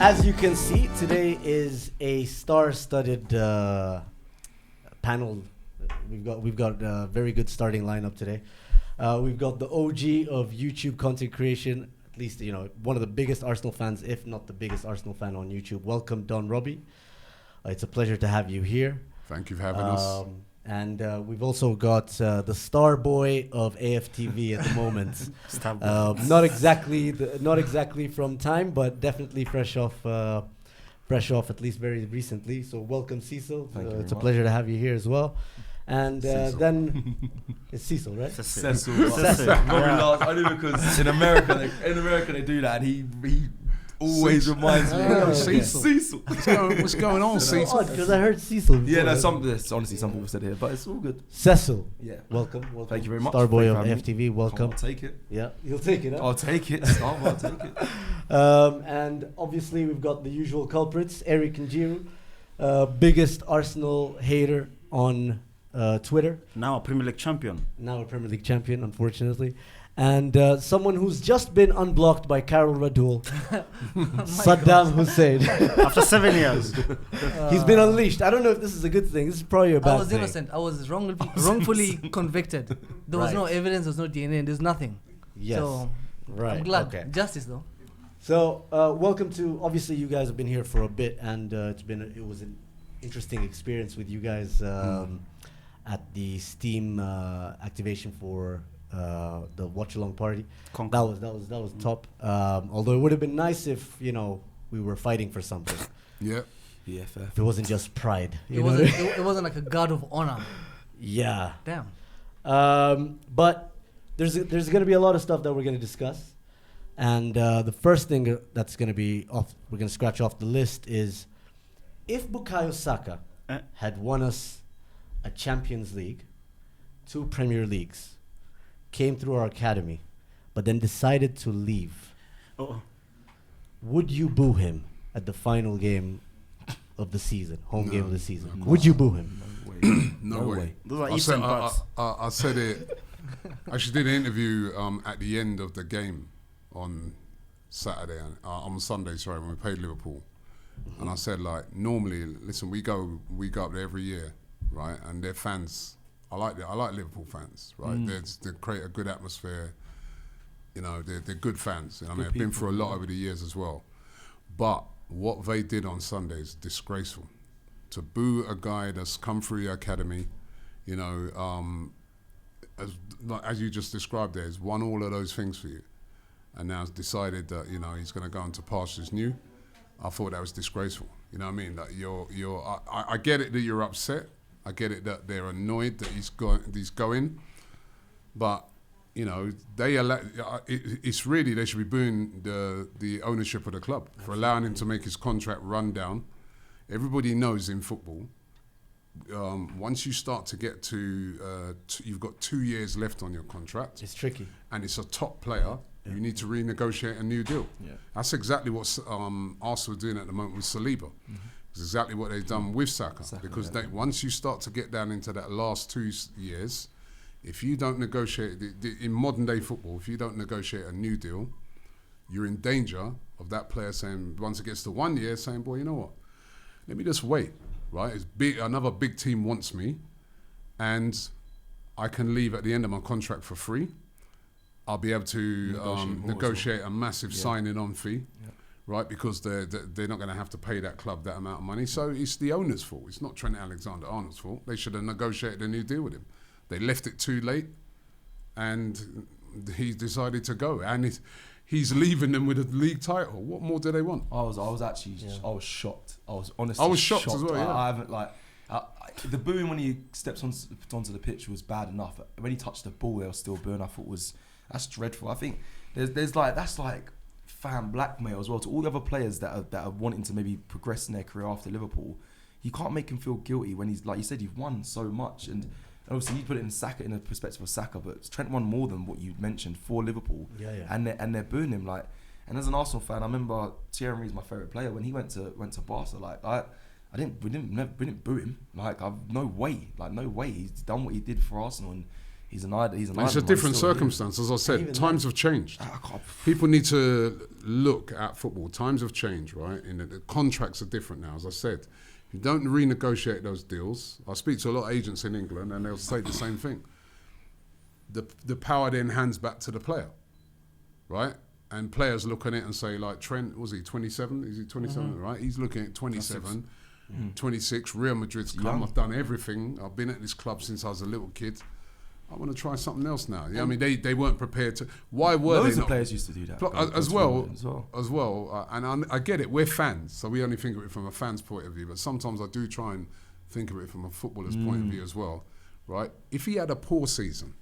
As you can see, today is a star-studded panel. We've got a very good starting lineup today. We've got the OG of YouTube content creation, at least one of the biggest Arsenal fans, if not the biggest Arsenal fan on YouTube. Welcome, Don Robbie. It's a pleasure to have you here. Thank you for having us. And we've also got the star boy of AFTV at the moment. Not exactly from time, but definitely fresh off at least very recently. So welcome, Cecil. It's a pleasure to have you here as well. And then it's Cecil, right? Cecil. Only because in America they do that, and he always reminds me. Cecil. What's going on, Cecil? Because I heard Cecil before. Yeah, honestly some people said it here, but it's all good. Cecil. Yeah. Welcome. Thank you very much. Starboy of FTV, welcome. I'll take it. Yeah, you'll take it. Huh? I'll take it. I'll take it. And obviously we've got the usual culprits, Eric Njiru, biggest Arsenal hater on Twitter. Now a Premier League champion. Unfortunately. And someone who's just been unblocked by Carol Radul, Saddam Hussein. After 7 years. He's been unleashed. I don't know if this is a good thing. This is probably a bad thing. I was innocent. I was wrongfully convicted. There was no evidence, there was no DNA, there's nothing. Yes. So right. I'm glad. Okay. Justice though. So welcome to, obviously you guys have been here for a bit, and it was an interesting experience with you guys at the Steam activation for the watch along party. That was top. Although it would have been nice if we were fighting for something. Yeah. Yeah, fair. If it wasn't just pride. It wasn't like a guard of honor. Yeah. Damn. But there's going to be a lot of stuff that we're going to discuss, and the first thing that's going to be we're going to scratch off the list is if Bukayo Saka had won us a Champions League, 2 Premier Leagues, came through our academy, but then decided to leave, would you boo him at the final game of the season, game of the season? Would you boo him? No way. Those are I said it. I actually did an interview at the end of the game on Saturday, on Sunday, sorry, when we played Liverpool. And I said, normally, listen, we go up there every year, right? And their fans, I like Liverpool fans, right? They create a good atmosphere. They're good fans. I've been through a lot over the years as well. But what they did on Sunday is disgraceful. To boo a guy that's come through the academy, as you just described there, he's won all of those things for you, and now has decided that he's going to go into pastures new. I thought that was disgraceful. You know what I mean? That I get it that you're upset. I get it that they're annoyed that he's going, but it's really, they should be booing the ownership of the club for allowing him to make his contract run down. Everybody knows in football, once you start to get to you've got 2 years left on your contract. It's tricky, and it's a top player. You need to renegotiate a new deal. Yeah. That's exactly what Arsenal are doing at the moment with Saliba. It's exactly what they've done with Saka, because once you start to get down into that last 2 years, if you don't negotiate, in modern day football, if you don't negotiate a new deal, you're in danger of that player saying, once it gets to 1 year, saying, boy, you know what, let me just wait, right? Another big team wants me, and I can leave at the end of my contract for free. I'll be able to negotiate a massive signing on fee. Yeah. Right, because they're not going to have to pay that club that amount of money. So it's the owner's fault. It's not Trent Alexander-Arnold's fault. They should have negotiated a new deal with him. They left it too late, and he decided to go. And he's leaving them with a league title. What more do they want? I was actually I was shocked. I was honestly I was shocked as well. Yeah. I haven't the booing when he steps onto the pitch was bad enough. When he touched the ball, they were still booing. I thought that's dreadful. I think there's that's fan blackmail as well to all the other players that are wanting to maybe progress in their career after Liverpool. You can't make him feel guilty when he's, like you said, you've won so much, and obviously you put it in Saka, in the perspective of Saka, but Trent won more than what you mentioned for Liverpool. And they're booing him and as an Arsenal fan, I remember Thierry Henry's my favourite player. When he went to Barca, we didn't boo him. No way. He's done what he did for Arsenal, and He's an idol. It's a different circumstance, as I said. Times have changed. People need to look at football. Times have changed, right? The contracts are different now, as I said. You don't renegotiate those deals. I speak to a lot of agents in England, and they'll say the same thing. The power then hands back to the player, right? And players look at it and say, like Trent, was he 27? Is he 27, right? He's looking at 27, 26. Real Madrid's come. I've done everything. I've been at this club since I was a little kid. I want to try something else now. I mean, they weren't prepared to. Why were loads they of players used to do that as well. And I get it. We're fans, so we only think of it from a fan's point of view. But sometimes I do try and think of it from a footballer's point of view as well, right? If he had a poor season,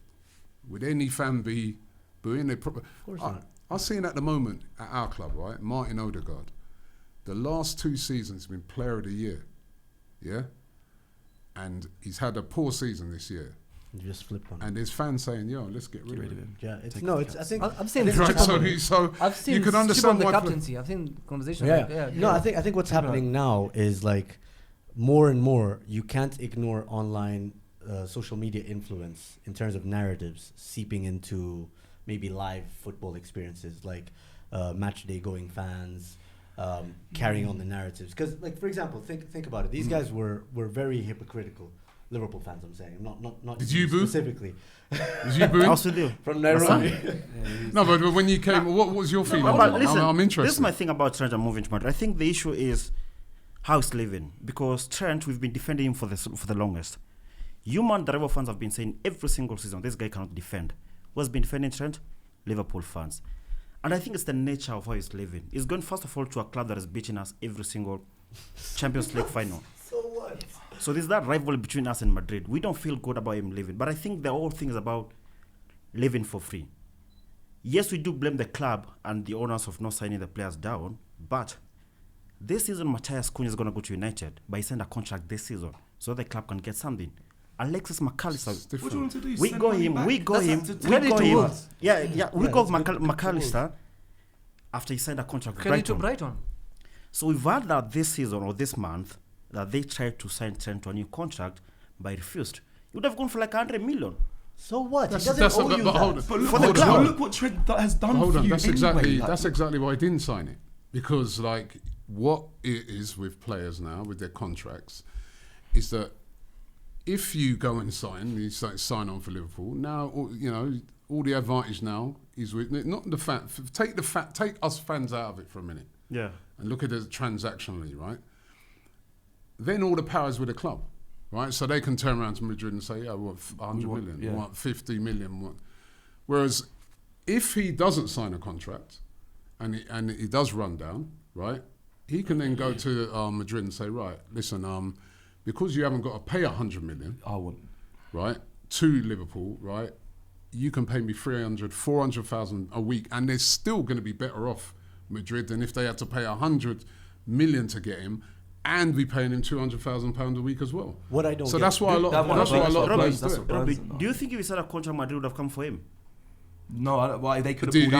would any fan be booing? Of course not. I'm seeing at the moment at our club, right? Martin Odegaard, the last 2 seasons been Player of the Year, yeah, and he's had a poor season this year. You just flip one. And there's fans saying, "Yo, let's get rid of him." Yeah, I think I've seen right, so I've seen you can understand the why captaincy. I've seen conversations. No, I think what's happening now is like more and more you can't ignore online social media influence in terms of narratives seeping into maybe live football experiences, like match day going fans carrying on the narratives. Because, like, for example, think about it. These guys were very hypocritical. Liverpool fans, I'm saying, not Did you boo? Specifically. Did you boo? I also do. From Nairobi. No, but when you came, what was your feeling? Listen, I'm interested. This is my thing about Trent and moving to Madrid. I think the issue is how he's living, because Trent, we've been defending him for the longest. You man, the Rival fans have been saying every single season, this guy cannot defend. Who's been defending Trent? Liverpool fans. And I think it's the nature of how he's living. He's going, first of all, to a club that is beating us every single Champions League final. So what? So there's that rivalry between us and Madrid. We don't feel good about him living. But I think the whole thing is about living for free. Yes, we do blame the club and the owners of not signing the players down. But this season, Matthias Cunha is going to go to United. But he signed a contract this season so the club can get something. Alexis McAllister. What do you want to do? We got him. We got him. Yeah. We got McAllister after he signed a contract with Brighton. So we've had that this season or this month that they tried to sign Trent to a new contract, but refused. You would have gone for like 100 million. So what? He That's doesn't owe you that. But look what Trent has done hold for on, you that's anyway. that's exactly why I didn't sign it. Because, like, what it is with players now, with their contracts, is that if you go and sign on for Liverpool, now, you know, all the advantage now is with, not the fact, take us fans out of it for a minute. Yeah. And look at it transactionally, right? Then all the power's with the club, right? So they can turn around to Madrid and say, yeah, we want 100 million, we want 50 million. Whereas if he doesn't sign a contract and he does run down, right, he can then go to Madrid and say, right, listen, because you haven't got to pay 100 million, right, to Liverpool, right, you can pay me 300, 400,000 a week, and they're still going to be better off Madrid than if they had to pay 100 million to get him and be paying him £200,000 a week as well. What I don't so get. that's why a lot of players do it. Robbie, do you think if he signed a contract, Madrid would have come for him? No, why they could have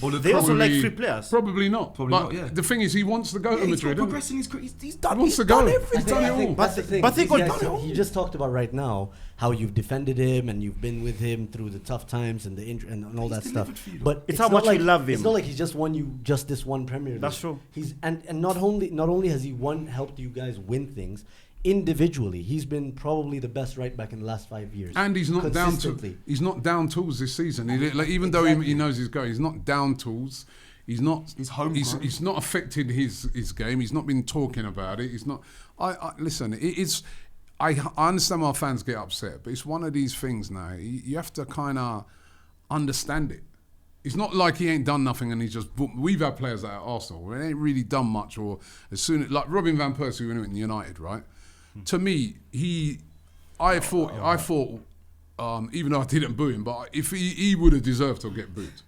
pulled out. They also like free players. Probably not. The thing is, he wants to go to Madrid. He's progressing. He's done. He wants to go. He's done it all. That's the thing. But they got guys, you just talked about right now how you've defended him and you've been with him through the tough times and the and all that stuff. But it's how much you love him. It's not like he's just won you just this one Premier League. That's true. He's and not only has he helped you guys win things. Individually, he's been probably the best right back in the last 5 years. And he's not down tools this season. Even though he knows he's going, he's not down tools. He's not. He's not affected his game. He's not been talking about it. He's not. Listen. I understand why fans get upset, but it's one of these things now. You have to kind of understand it. It's not like he ain't done nothing and he's just. We've had players at Arsenal where they ain't really done much, or as soon like Robin van Persie when he went in United, right? To me, I thought, even though I didn't boo him, but if he would have deserved to get booed,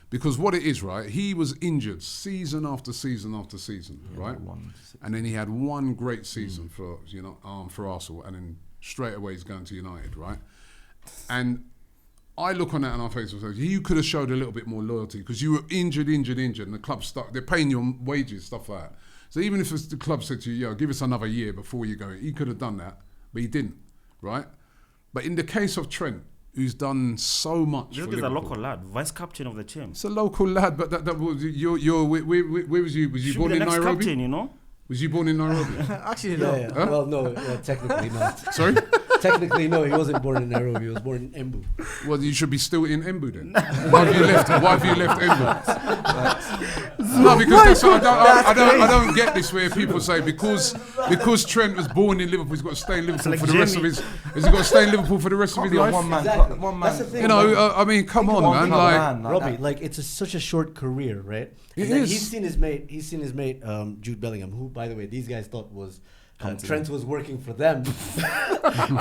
because what it is, right? He was injured season after season after season, right? And then he had one great season for Arsenal, and then straight away he's going to United, right? And I look on that on our face and say, you could have showed a little bit more loyalty because you were injured, and the club stuck. They're paying you wages, stuff like that. So even if the club said to you, yo, give us another year before you go, he could have done that, but he didn't, right? But in the case of Trent, who's done so much. This for is a Liverpool. local lad, vice captain of the team. It's a local lad, but where was you? Was you Should born be in the next Nairobi? captain, you know. Was you born in Nairobi? Actually, no. Yeah. Huh? Well, no, technically not. Sorry. Technically, no, he wasn't born in Nairobi. He was born in Embu. Well, you should be still in Embu then. Why have you left? Why have you left Embu? No, because that's what I don't get this where people say because Trent was born in Liverpool, he's got to stay in Liverpool like for the rest of his. Has he got to stay in Liverpool for the rest of his life? One man. Exactly. One man. That's the thing. You know, I mean, come on, man. Like, Robbie, like it's such a short career, right? It And then is. He's seen his mate, Jude Bellingham, who, by the way, these guys thought was Trent was working for them.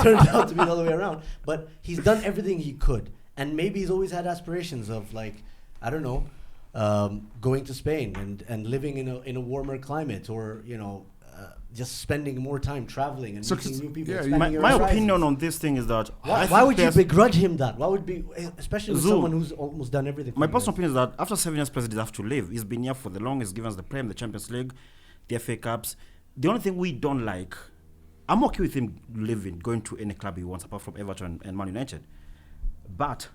Turned out to be the other way around. But he's done everything he could, and maybe he's always had aspirations of like, I don't know, going to Spain and living in a warmer climate, or just spending more time traveling and meeting new people. yeah, expanding your My horizons. opinion on this thing is that Why would you begrudge him that? Why would be, especially with Zoom. someone who's almost done everything? My for you personal guys? opinion is that after 7 years, President has to leave. He's been here for the longest, given us the Prem, the Champions League, the FA Cups. The only thing we don't like, I'm okay with him leaving, going to any club he wants, apart from Everton and Man United. But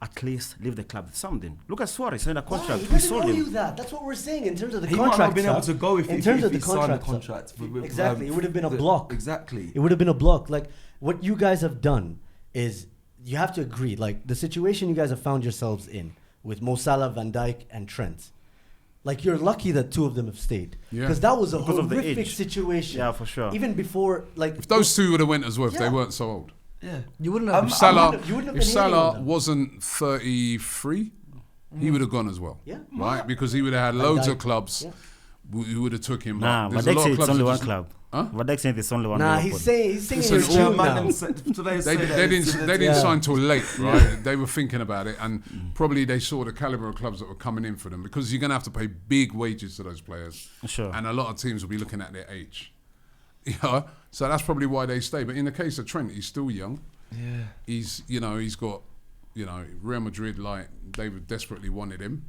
at least leave the club with something. Look at Suarez, signed a Why? contract. He We doesn't sold owe him. you that. That's what we're saying in terms of the He might contract. not have been able to go if in he terms of he the signed the contract. contract. with, Exactly, it would have been a block. Exactly. It would have been a block. Like what you guys have done is you have to agree. Like the situation you guys have found yourselves in with Mo Salah, Van Dijk, and Trent. Like you're lucky that two of them have stayed Yeah. because that was a Because of the horrific age. situation. Yeah, for sure. Even before, like if those two would have went as well, if they Yeah. weren't so old. Yeah. You wouldn't have. If Salah, you wouldn't have if been hating on Salah them. wasn't 33, he would have gone as well. Yeah. Right? Because he would have had Van loads of Dijk. clubs Yeah. who would have took him. Nah, There's but a lot say of it's clubs only who one just- club. Huh? But saying it's only one Nah, Liverpool. he's singing Listen, your all tune man now. They didn't Yeah. sign till late, right? They were thinking about it, and probably they saw the caliber of clubs that were coming in for them, because you're going to have to pay big wages to those players, Sure. and a lot of teams will be looking at their age. Yeah, so that's probably why they stay. But in the case of Trent, he's still young. Yeah. He's got Real Madrid, like they desperately wanted him.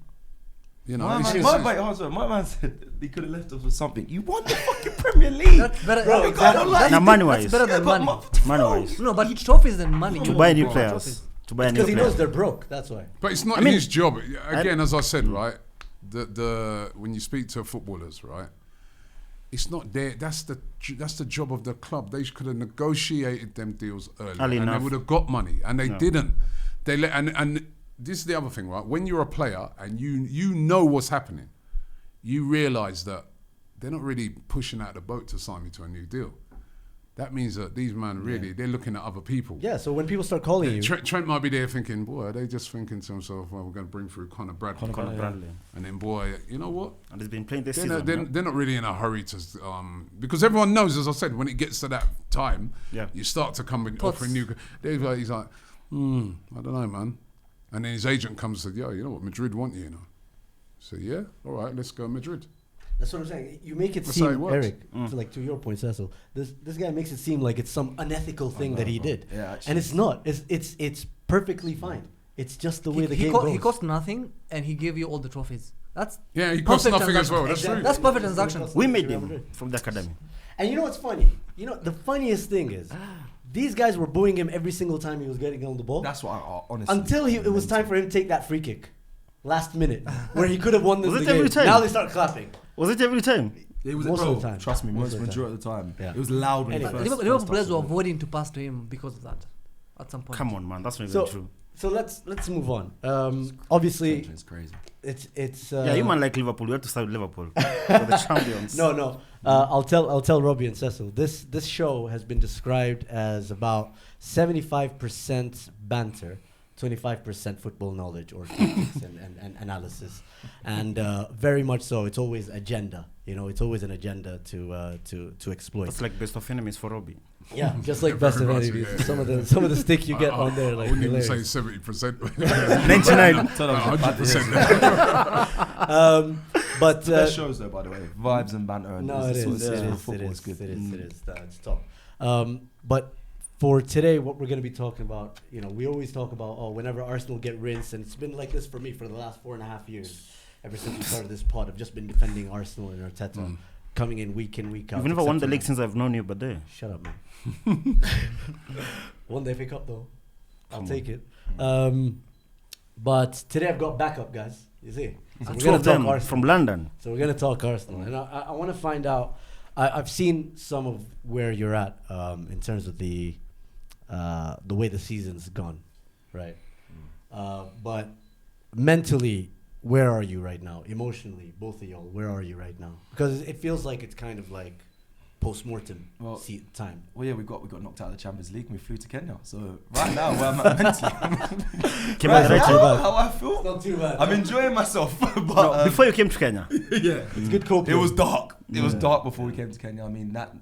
My it's man, just- my man said he could have left us with something. You won the fucking Premier League. That's better. Bro, that's exactly. better- that's Now, money-wise. better than money. Money-wise. No, but trophies than money. To You buy want new more players. trophies. To buy new Because he knows players. they're broke. That's why. But it's not I mean, his job. Again, as I said, right, the when you speak to footballers, right, it's not their. That's the job of the club. They could have negotiated them deals earlier, Early and enough. they would have got money, and they No. didn't. They let and this is the other thing, right? When you're a player and you know what's happening, you realise that they're not really pushing out the boat to sign me to a new deal. That means that these men really they're looking at other people. Yeah. So when people start calling you, Trent might be there thinking, boy, are they just thinking to themselves, well, we're going to bring through Conor Bradley. Conor Bradley. And then, boy, you know what? And he's been playing this They're season. not, they're not really in a hurry to, because everyone knows, as I said, when it gets to that time, Yeah. you start to come with Thoughts? offering new. He's like, I don't know, man. And then his agent comes and said, yo, you know what, Madrid want you, So yeah, all right, let's go Madrid. that's what I'm saying. You make it That's how it seem, works. Eric, to your point, Cecil. This guy makes it seem like it's some unethical thing that he did, Yeah, actually. and it's not. It's perfectly fine. It's just the way the game He goes. cost nothing, and he gave you all the trophies. That's Yeah, he costs perfect nothing as well. That's transaction. true. That's perfect transaction. We made Real him Madrid. from the academy. And you know what's funny? The funniest thing is, these guys were booing him every single time he was getting on the ball. That's what I honestly. Until it was time for him to take that free kick, last minute, where he could have won this Was it the game. every time? Now they start clapping. Was it every time? It was most bro, of the time. Trust me, Most most of the majority of the time. Yeah. It was loud when Anyway. he first. Liverpool first players were touched the ball. avoiding to pass to him because of that. At some point. Come on, man. That's not So even true. so let's move on. Obviously, It's crazy. it's Yeah, you man like Liverpool. You have to start with Liverpool. We're the champions. No. I'll tell Robbie and Cecil. This show has been described as about 75% banter, 25% football knowledge or tactics and analysis, and very much so. It's always agenda. It's always an agenda to exploit. That's like best of enemies for Robbie. Yeah, just like best of Very much, enemies. yeah. Some of the stick you get on there, I like wouldn't even hilarious. say 70%. 99. 100%. But Best shows though, by the way, vibes and banter. And no, it this is. what It is. football is good. It's top. But for today, what we're going to be talking about, we always talk about, whenever Arsenal get rinsed, and it's been like this for me for the last 4.5 years, ever since we started this pod. I've just been defending Arsenal and Arteta, coming in, week out. You've never won the except league for since I've known you, but there. Shut up, man. Won the FA Cup though. I'll take it. But today I've got backup, guys. You see? So Two of them from London. So we're going to talk Arsenal. And I want to find out, I've seen some of where you're at in terms of the way the season's gone, right? But mentally, where are you right now? Emotionally, both of y'all, where are you right now? Because it feels like it's kind of like post-mortem time. Well, yeah, we got knocked out of the Champions League and we flew to Kenya. So right now, where I'm at mentally, how I feel, It's not too bad. I'm enjoying myself. But No, before you came to Kenya. yeah, It's good coping. it was dark. It was dark before we came to Kenya. I mean, that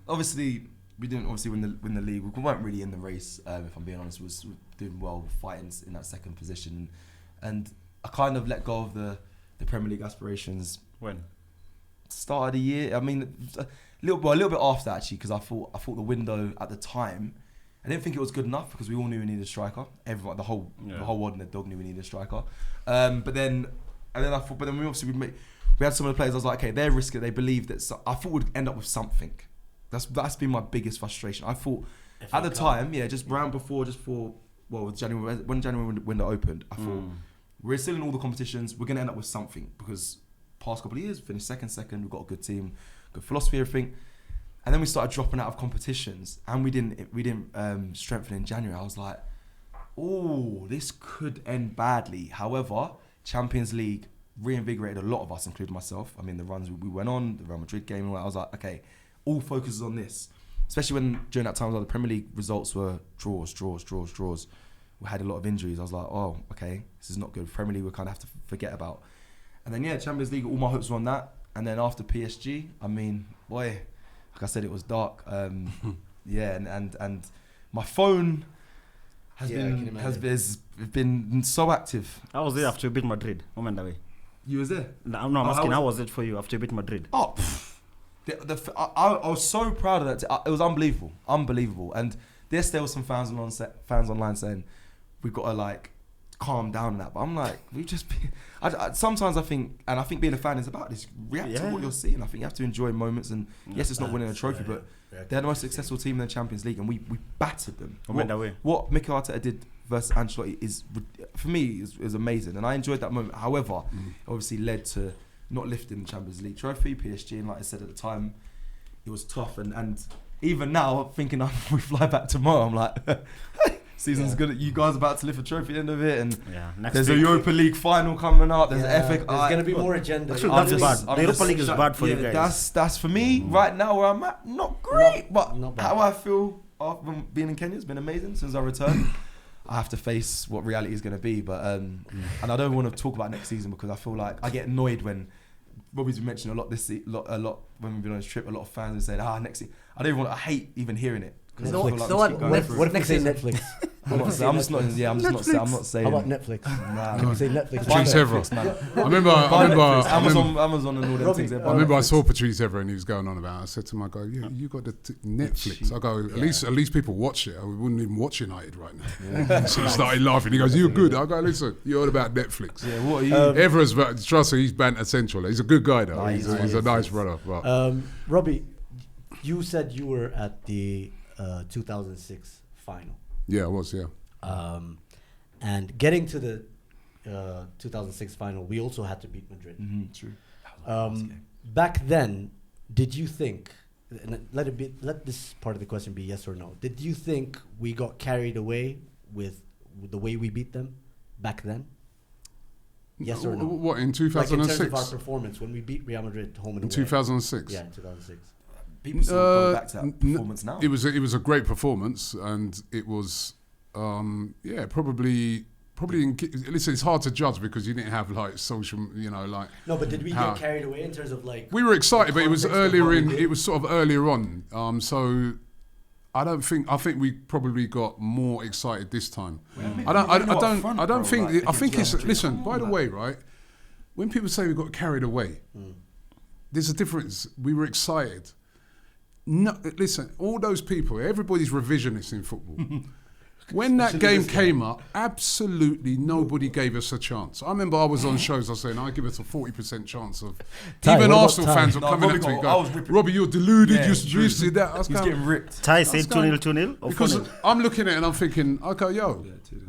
obviously we didn't win the league. We weren't really in the race. If I'm being honest, we was doing well, fighting in that second position, and I kind of let go of the Premier League aspirations. When? Start of the year. I mean, a little bit after actually, because I thought the window at the time, I didn't think it was good enough because we all knew we needed a striker. Everyone, the whole world and the dog knew we needed a striker. But then we obviously we had some of the players. I was like, okay, they're risky. They believe that. I thought we'd end up with something. That's been my biggest frustration. I thought at the time, just round before, with January, when January window opened, I thought we're still in all the competitions. We're gonna end up with something because past couple of years, finished second. We've got a good team, good philosophy, everything. And then we started dropping out of competitions, and we didn't strengthen in January. I was like, oh, this could end badly. However, Champions League reinvigorated a lot of us, including myself. I mean, the runs we went on, the Real Madrid game, I was like, okay, all focuses on this. Especially when during that time, the Premier League results were draws. We had a lot of injuries. I was like, oh, okay, this is not good. Premier League we kind of have to forget about. And then Champions League, all my hopes were on that. And then after PSG, I mean, boy, like I said, it was dark. And my phone has been so active. I was there after you beat Madrid. Moment away. You was there? No, I'm asking. How was it for you after you beat Madrid? Oh, I was so proud of that. It was unbelievable. And there were some fans online saying we've got to calm down on that. But I'm like, we've just been. Sometimes I think being a fan is about this. React to what you're seeing. I think you have to enjoy moments. And yes, it's not winning a trophy, but they're the most successful team in the Champions League, and we battered them. What Mikel Arteta did versus Ancelotti is, for me, is amazing, and I enjoyed that moment. However, it obviously led to not lifting the Champions League trophy, PSG, and like I said at the time, it was tough. And even now, thinking we fly back tomorrow, I'm like, season's good. You guys about to lift a trophy at the end of it, and there's a Europa League final coming up. There's an FA. There's going to be more agenda. Actually, that's bad. The Europa League is bad for you guys. That's for me right now where I'm at. Not great, but how I feel after being in Kenya has been amazing since I returned. I have to face what reality is going to be, but and I don't want to talk about next season because I feel like I get annoyed when Robbie's been mentioning a lot when we've been on this trip. A lot of fans are saying, next season. I hate even hearing it. What if next say Netflix? I'm not saying. How about Netflix? Nah, Can we say Netflix? Patrice Evra. I remember Amazon and all them things. I remember I saw Patrice Evra and he was going on about it. I said to him, I go, you got the Netflix. I go, at least people watch it. I wouldn't even watch United right now. So he started laughing. He goes, you're good. I go, listen, you heard about Netflix. Yeah, what are you? Evra's, trust me, he's banter central. He's a good guy though. He's a nice brother. Robbie, you said you were at the 2006 final. Yeah, I was, yeah. And getting to the 2006 final, we also had to beat Madrid. True. Back then, did you think, and let this part of the question be yes or no, did you think we got carried away with the way we beat them back then? Yes or no? What, in 2006? Like in terms of our performance when we beat Real Madrid home and away. In 2006? Yeah, in 2006. People still go back to that performance now. It was a great performance, and it was probably. Listen, it's hard to judge because you didn't have social, No, but did we get carried away in terms of We were excited, but it was earlier in. It was sort of earlier on. So I think we probably got more excited this time. I don't think. I think it's. Listen, by the way, right? When people say we got carried away, there's a difference. We were excited. No, listen, all those people, everybody's revisionist in football. When that game came up, absolutely nobody gave us a chance. I remember I was on shows, I was saying, I give us a 40% chance of... Ty, even what about Arsenal Ty? fans were coming up to me going, Robbie, you're deluded, Yeah, you see that. I was He's going, getting ripped. Ty said 2-0, 2-0 or because 4-0? I'm looking at it and I'm thinking, okay,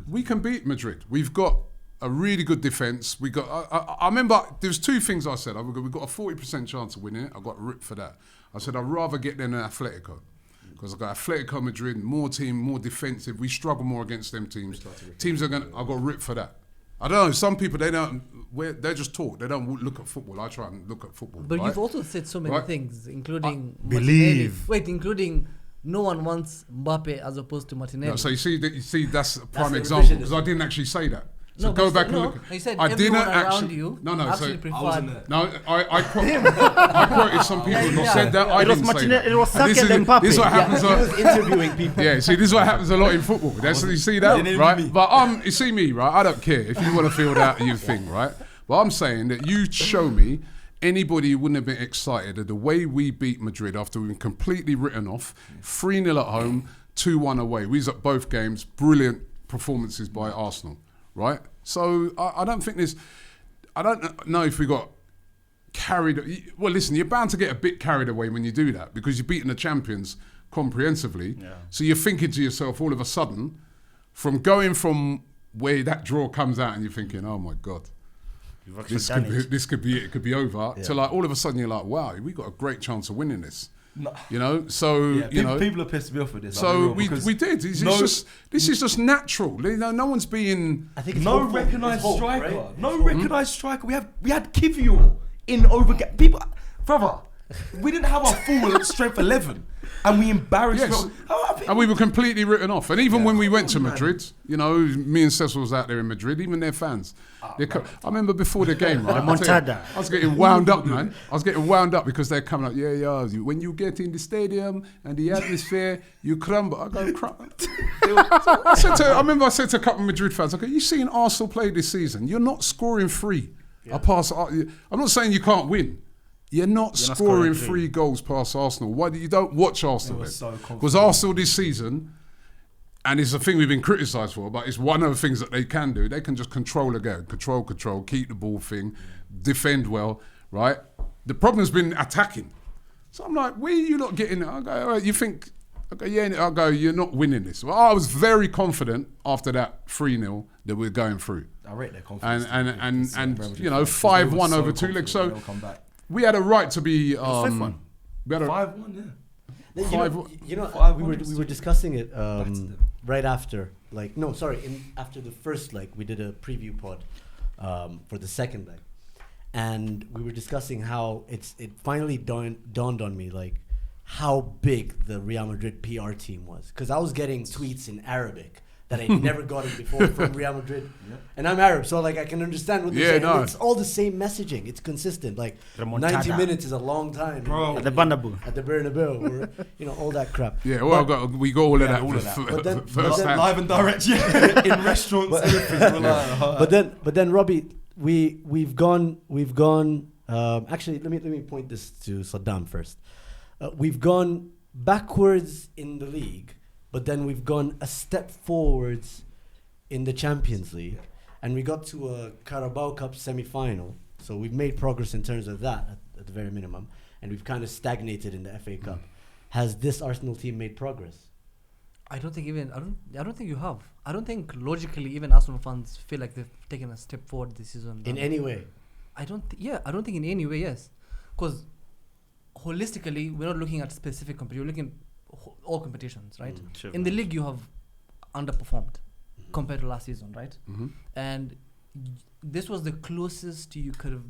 we can beat Madrid. We've got a really good defence. We got. I remember there's two things I said. We've got a 40% chance of winning it. I got ripped for that. I said I'd rather get them than Atletico because I got Atletico Madrid, more team, more defensive. We struggle more against them teams. Teams are gonna. I got ripped for that. I don't know. Some people they just talk. They don't look at football. I try and look at football. But right? you've also said so many Right. things, including believe. Martinelli. Wait, including no one wants Mbappe as opposed to Martinelli. No, so you see that's a prime the example revisionism. because I didn't actually say that. So No, go but back no, and look. you said I didn't everyone around actually. you No, actually so preferred. I wasn't there. no, I quoted some people who Yeah. said that. I It was didn't say Martinelli, that. it was And Saka and Mbappe. This is what happens. He was interviewing people. Yeah, see, this is what happens a lot in football. That's you see that, They right? didn't But you see me, right? I don't care if you want to feel that you thing, right? But I'm saying that you show me anybody who wouldn't have been excited at the way we beat Madrid after we've been completely written off, 3-0 at home, 2-1 away. We was at both games, brilliant performances by Arsenal, right? So I don't think there's. I don't know if we got carried. Well, listen, you're bound to get a bit carried away when you do that because you're beating the champions comprehensively. Yeah. So you're thinking to yourself all of a sudden, from going from where that draw comes out and you're thinking, oh my God, this could be it. It could be over. To like all of a sudden you're like, wow, we got a great chance of winning this. No. You know, so Yeah, you know, people are pissed me off with this. so we did. This is just natural. You know, no one's being. I think it's No hopeful. recognised It's hope, striker. right? No recognised striker. We had Kivior in over people, brother. We didn't have our full strength 11, and we embarrassed. Yes. How And we were completely written off. And even when we went to Madrid, you know, me and Cecil was out there in Madrid, even their fans. I remember before the game, right? Remontada. I was getting wound up, man. I was getting wound up because they're coming up, when you get in the stadium and the atmosphere, you crumble. I go, crumble. I remember I said to a couple of Madrid fans, I go, you seen Arsenal play this season? You're not scoring free. I'm not saying you can't win. You're not scoring 3 goals past Arsenal. Why do you don't watch Arsenal then? Because Arsenal this season, and it's a thing we've been criticised for, but it's one of the things that they can do. They can just control the game, control, keep the ball thing, defend well, right? The problem has been attacking. So I'm like, where are you not getting it? I go, all right, you think, okay, yeah, I go, you're not winning this. Well, I was very confident after that 3-0 that we're going through. I rate their confidence. And you know, 5-1 over 2 legs. So we had a right to be 5-1. We had a 5-1, yeah. You know, 5-1 we were discussing it right after, after the first leg, we did a preview pod for the second leg, and we were discussing how it finally dawned on me like how big the Real Madrid PR team was, because I was getting tweets in Arabic that I never gotten before from Real Madrid, and I'm Arab, so like I can understand what they're saying. no. It's all the same messaging. It's consistent. Like Remontada. 90 minutes is a long time, Bro. At the Bernabeu. at the Bernabeu, or all that crap. Yeah, well, we got all of that. all of that. But then- first hand. Live and direct, yeah. In restaurants, everything. We're like, But then Robbie, we've gone. Actually, let me point this to Saddam first. We've gone backwards in the league, but then we've gone a step forwards in the Champions League, and we got to a Carabao Cup semi-final. So we've made progress in terms of that at the very minimum, and we've kind of stagnated in the FA Cup. Has this Arsenal team made progress? I don't think you have. I don't think logically even Arsenal fans feel like they've taken a step forward this season. In any way? I don't think in any way, yes. Because holistically, we're not looking at specific competition. We're looking at all competitions, right? Sure. In the league, you have underperformed compared to last season, right? And this was the closest you could have.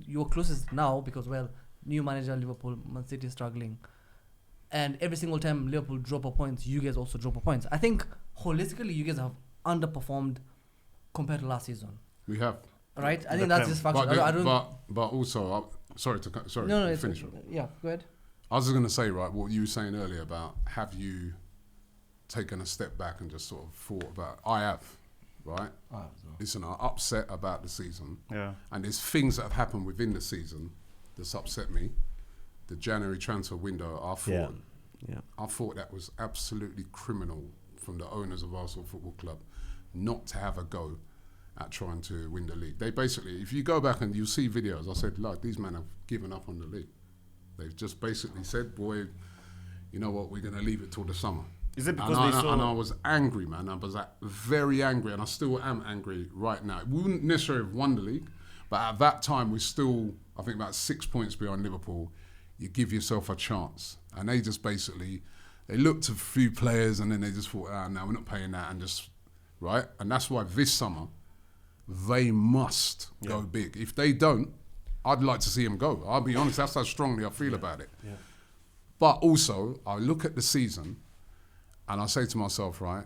You're closest now because, well, new manager, Liverpool, Man City struggling. And every single time Liverpool drop a point, you guys also drop a point. I think holistically, you guys have underperformed compared to last season. We have. Right? I think that's just factual. But also, sorry, No, finish. yeah, go ahead. I was just going to say, right, what you were saying earlier about have you taken a step back and just sort of thought about, I have, right? Listen, I'm upset about the season. Yeah. And there's things that have happened within the season that's upset me. The January transfer window, I thought that was absolutely criminal from the owners of Arsenal Football Club not to have a go at trying to win the league. They basically, if you go back and you see videos, I said, look, these men have given up on the league. They've just basically said, boy, you know what, we're going to leave it till the summer. Is it because and I was angry, man. I was very angry, and I still am angry right now. We wouldn't necessarily have won the league, but at that time, we're still, I think, about 6 points behind Liverpool. You give yourself a chance. And they just basically, they looked at a few players, and then they just thought, no, we're not paying that, and just, right? And that's why this summer, they must go big. If they don't, I'd like to see them go. I'll be honest, that's how strongly I feel about it. Yeah. But also, I look at the season and I say to myself, right,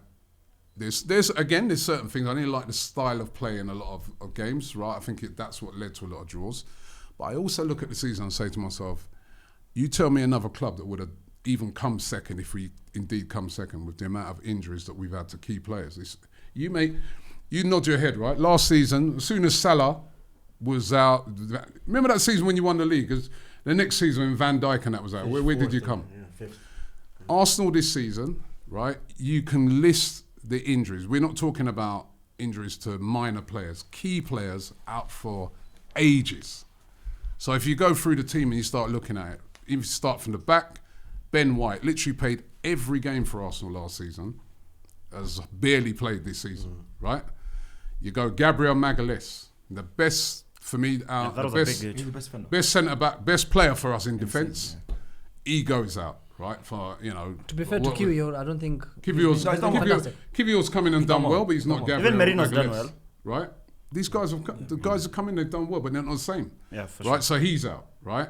there's certain things. I didn't like the style of play in a lot of games, right? I think that's what led to a lot of draws. But I also look at the season and say to myself, you tell me another club that would have even come second, if we indeed come second, with the amount of injuries that we've had to key players. You nod your head, right? Last season, as soon as Salah was out, remember that season when you won the league? Because the next season when Van Dijk and that was out, where did you come? Fifth. Arsenal this season, right? You can list the injuries. We're not talking about injuries to minor players. Key players out for ages. So if you go through the team and you start looking at it, if you start from the back, Ben White literally played every game for Arsenal last season, has barely played this season, right? You go Gabriel Magalhaes, the best for me, the best centre back, best player for us in defence. Yeah. He goes out, right? For to be fair to Kiwior, I don't think Kiwior's come in and done well, but he's not Gabriel. Even Merino's done well, right? These guys have come in, they've done well, but they're not the same. Yeah, for right. Sure. So he's out, right?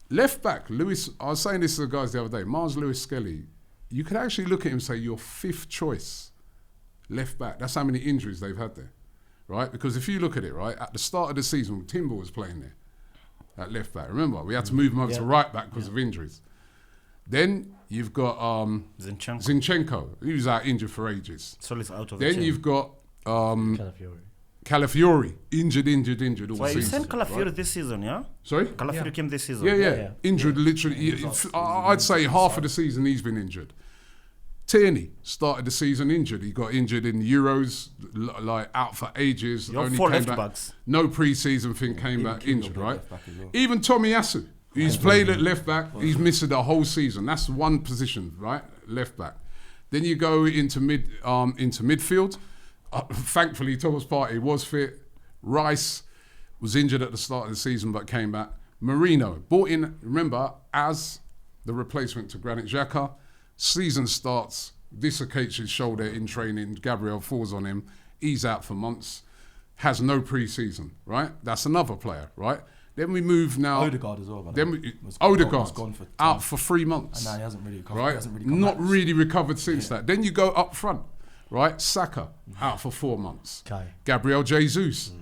Left back, Lewis. I was saying this to the guys the other day. Mars Lewis Skelly. You could actually look at him and say your fifth choice left back. That's how many injuries they've had there. Right? Because if you look at it, right, at the start of the season, Timber was playing there at left back. Remember, we had to move him over to right back because of injuries. Then you've got Zinchenko. He was out injured for ages. Solis out of then you've got Calafiori. Injured all season. You sent Calafiori this season, yeah? Sorry? Calafiori came this season. Yeah. Injured literally. I'd say half of the season he's been injured. Tierney started the season injured. He got injured in Euros, like out for ages. You're only four came left back. Backs. No pre-season thing, came back injured, right? Even Tomiyasu, he's played at left back. He's missed the whole season. That's one position, right? Left back. Then you go into midfield. Thankfully, Thomas Partey was fit. Rice was injured at the start of the season but came back. Marino, brought in, remember, as the replacement to Granit Xhaka. Season starts, dislocates his shoulder in training. Gabriel falls on him. He's out for months. Has no pre-season, right? That's another player, right? Then we move now. Odegaard as well. Odegaard out for 3 months. And now he hasn't really recovered. Right? He hasn't really come Not back. really recovered since that. Then you go up front, right? Saka out for 4 months. Gabriel Jesus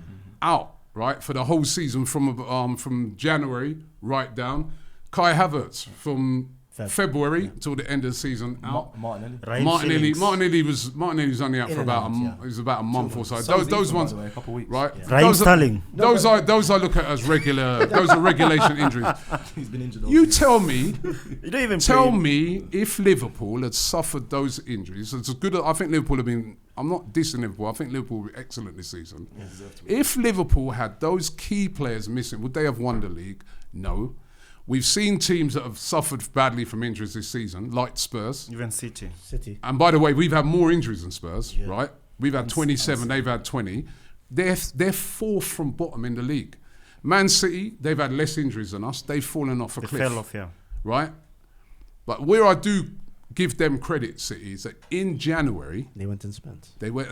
out, right, for the whole season from January right down. Kai Havertz from February till the end of the season out. Martinelli was only out for about a month or so. Those ones, a couple of weeks. right? Raheem Sterling. Those I look at as regular. Those are regulation injuries. He's been injured. You tell me. You don't even Tell me if Liverpool had suffered those injuries. It's as good. I think Liverpool have been. I'm not dissing Liverpool. I think Liverpool were excellent this season. If Liverpool had those key players missing, would they have won the league? No. We've seen teams that have suffered badly from injuries this season, like Spurs. Even City. And by the way, we've had more injuries than Spurs, right? We've had 27, they've had 20. They're fourth from bottom in the league. Man City, they've had less injuries than us. They've fallen off a cliff. They fell off, yeah. Right? But where I do give them credit, City, is that in January... They went and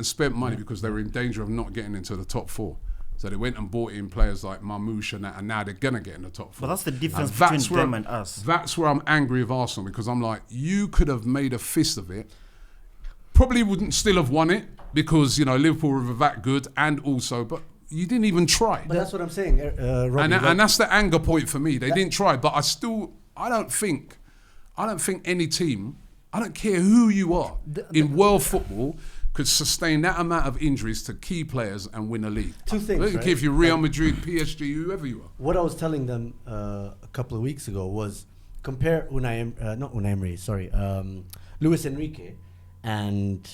spent money because they were in danger of not getting into the top four. So they went and bought in players like Marmoush and that, and now they're going to get in the top four. But that's the difference between them and us. That's where I'm angry with Arsenal, because I'm like, you could have made a fist of it. Probably wouldn't still have won it because, Liverpool were that good, and also, but you didn't even try. But that's what I'm saying, Robbie. And that's the anger point for me. They didn't try, but I don't think any team, I don't care who you are, in world football, could sustain that amount of injuries to key players and win a league. Two things, I don't care if you're Real Madrid, PSG, whoever you are. What I was telling them a couple of weeks ago was compare Luis Enrique and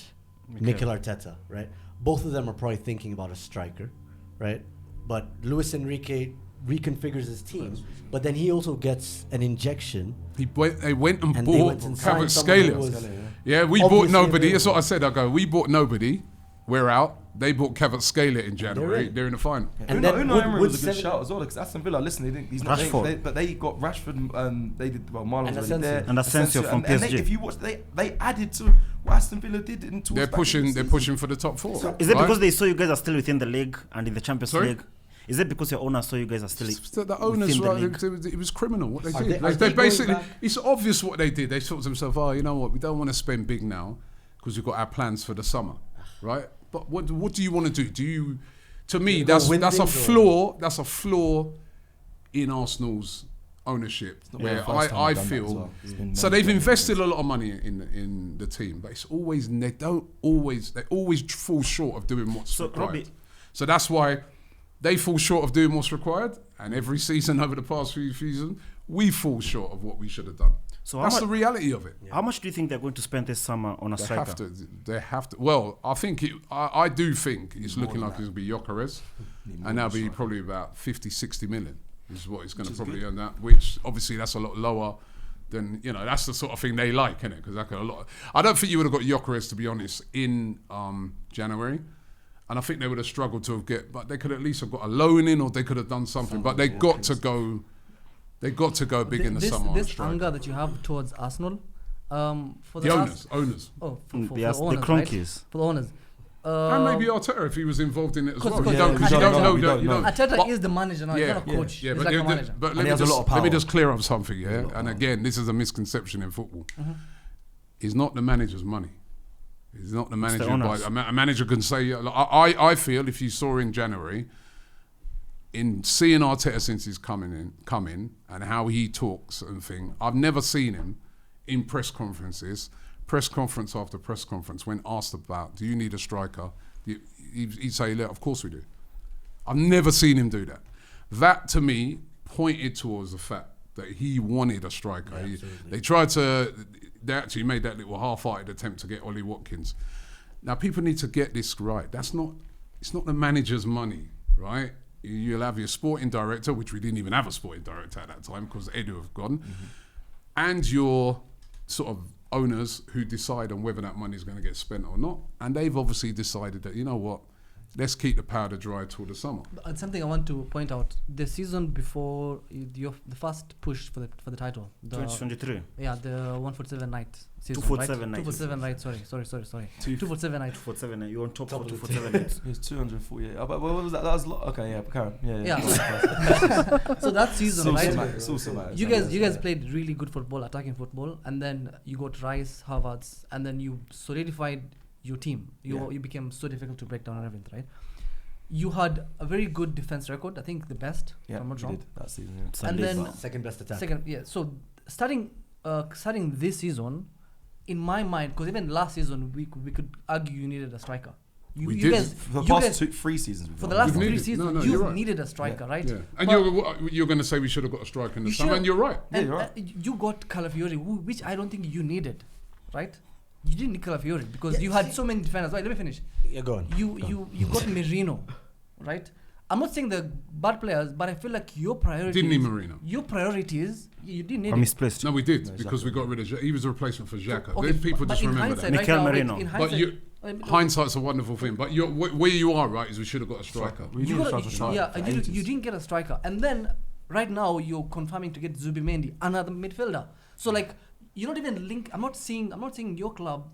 Mikel Arteta, right? Both of them are probably thinking about a striker, right? But Luis Enrique reconfigures his team, but then he also gets an injection. They went and they bought went and signed Kvaratskhelia. Yeah, we bought nobody. That's what I said. I go, we bought nobody. We're out. They bought Kvaratskhelia in January. They're in the final. And Unai Emery was a good shout as well, because Aston Villa, listen, he's not Rashford. but they got Rashford. They did Marlon's And already there, and Asensio from PSG. And if you watch, they added to what Aston Villa did. They're pushing for the top 4. So is it because they saw you guys are still within the league and in the Champions Sorry? League? Is it because your owner saw you guys are still the owners? within the league? It was criminal what they Are did. they They going basically, back? it's obvious what they did. They thought to themselves, oh, you know what? We don't want to spend big now because we've got our plans for the summer, right? But what do you want to do? To me, that's a flaw. That's a flaw in Arsenal's ownership, where I feel. So they've invested a lot of money in the team, but it's always they always fall short of doing what's required. Robbie, So that's why they fall short of doing what's required, and every season over the past few seasons, we fall short of what we should have done. So That's the reality of it. how much do you think they're going to spend this summer on a They striker? have to. Well, I think I do think it's looking like it's going to be Gyökeres, and that'll be probably about 50, 60 million is what it's going to probably earn that. Which obviously that's a lot lower than that's the sort of thing they like, isn't it? Because a lot. I don't think you would have got Gyökeres, to be honest, in January. And I think they would have struggled to but they could at least have got a loan in, or they could have done something. But they got to go big in the summer. This anger that you have towards Arsenal, for the owners. Oh, for The the owners, Cronkies. right? For the owners. And maybe Arteta, if he was involved in it as well. Because You don't know. Arteta is the manager now. He's not a coach. Yeah, he's but, like a manager. but And he has a lot of let me power. just clear up something, yeah? And again, this is a misconception in football. It's not the manager's money. It's not the manager. A manager can say, I feel if you saw in January, in seeing Arteta since he's come in, and how he talks and thing, I've never seen him in press conference after press conference, when asked about, do you need a striker? He'd say, yeah, of course we do. I've never seen him do that. That, to me, pointed towards the fact that he wanted a striker. They actually made that little half-hearted attempt to get Ollie Watkins. Now, people need to get this right. It's not the manager's money, right? You'll have your sporting director, which we didn't even have a sporting director at that time because Edu have gone, and your sort of owners who decide on whether that money is going to get spent or not. And they've obviously decided that, you know what, let's keep the powder dry till the summer. Something I want to point out: the season before the first push for the title, 2023. Yeah, the 147 night season. 247 night. 247 night. Sorry. 247 night. 247. You're on top for 247. It was 248. But what was that? That was okay. Yeah, Karen. Yeah. So that season, right? You guys played really good football, attacking football, and then you got Rice, Havertz, and then you solidified your team. You became so difficult to break down and everything, right? You had a very good defense record. I think the best. Yeah, if I'm not wrong. did that season. Yeah. And then second best attack. So starting this season, in my mind, because even last season we could argue you needed a striker. We did. For the past 3 seasons. For the last 3 needed- seasons, no, you've you're right. needed a striker, right? Yeah. And But you're going to say we should have got a striker in the you summer, should- and you're right. And, you're right. you got Calafiori, which I don't think you needed, right? You didn't need Calafiori because you had so many defenders. Right, let me finish. Yeah, go on. You got Merino, right? I'm not saying they're bad players, but I feel like your priority. Didn't need Marino. Your priority is you didn't need. I'm him. misplaced. No, we did because we got rid of. He was a replacement for Xhaka. Okay, People but just in remember hindsight, that. right Mikel now, Merino. in But hindsight's a wonderful thing. But where you are right is we should have got a striker. You didn't get a striker, and then right now you're confirming to get Zubimendi, another midfielder. So like you're not even linked. I'm not seeing your club.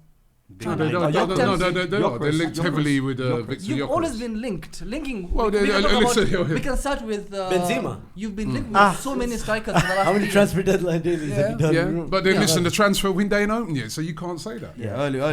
No, they're linked heavily with Victor You've Gyökeres. always been linked. Linking. Well, we can start with Benzema. You've been linked with so many strikers for the last How many 3 transfer deadline dailies have you done? Yeah, but then listen, the transfer window ain't open yet, so you can't say that. Yeah, early. No,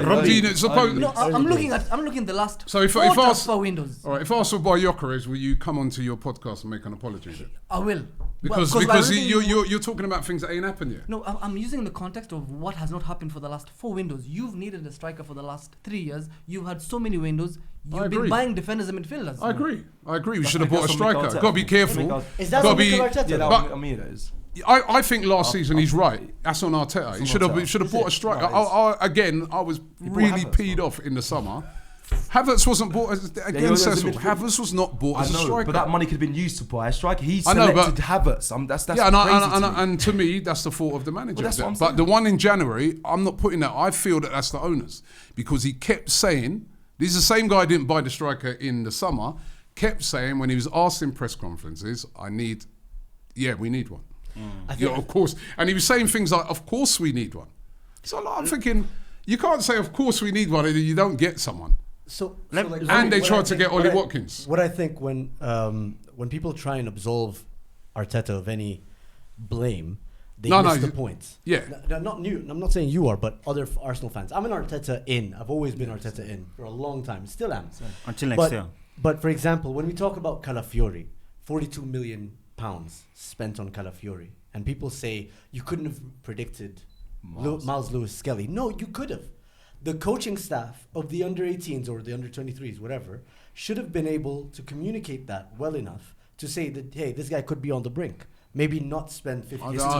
I'm looking the last. So if transfer windows. All right, if Arsenal buy Gyökeres, will you come onto your podcast and make an apology? Then? I will. Because you're talking about things that ain't happened yet. No, I'm using the context of what has not happened for the last 4 windows. You've needed a striker for the last 3 years. You've had so many windows. You've been buying defenders and midfielders. I agree. We should have bought a striker. Got to be careful. Is that what Mikel Arteta? Yeah, that Amir is. I think last season he's right. That's on Arteta. He should have bought a striker. I was really peed off in the summer. Havertz wasn't bought again. Cecil, Havertz was not bought as a striker. But that money could have been used to buy a striker. He selected Havertz. That's yeah, crazy and to me, that's the fault of the manager. Well, that's what I'm but saying. the one in January, I'm not putting that. I feel that that's the owners because he kept saying, this is the same guy who didn't buy the striker in the summer, kept saying when he was asked in press conferences, we need one. Of course. And he was saying things like, of course we need one. So I'm thinking, you can't say, of course we need one, and you don't get someone. And they tried to get Ollie Watkins. What I think when people try and absolve Arteta of any blame, they miss the points. Yeah. Not you. I'm not saying you are, but other Arsenal fans. I'm an Arteta in. I've always been Arteta in for a long time. Still am. Until next year. But for example, when we talk about Calafiori, 42 million pounds spent on Calafiori, and people say you couldn't have predicted Miles Lewis-Skelly. No, you could have. The coaching staff of the under-18s or the under-23s, whatever, should have been able to communicate that well enough to say that, hey, this guy could be on the brink. Maybe not spend 50 years. I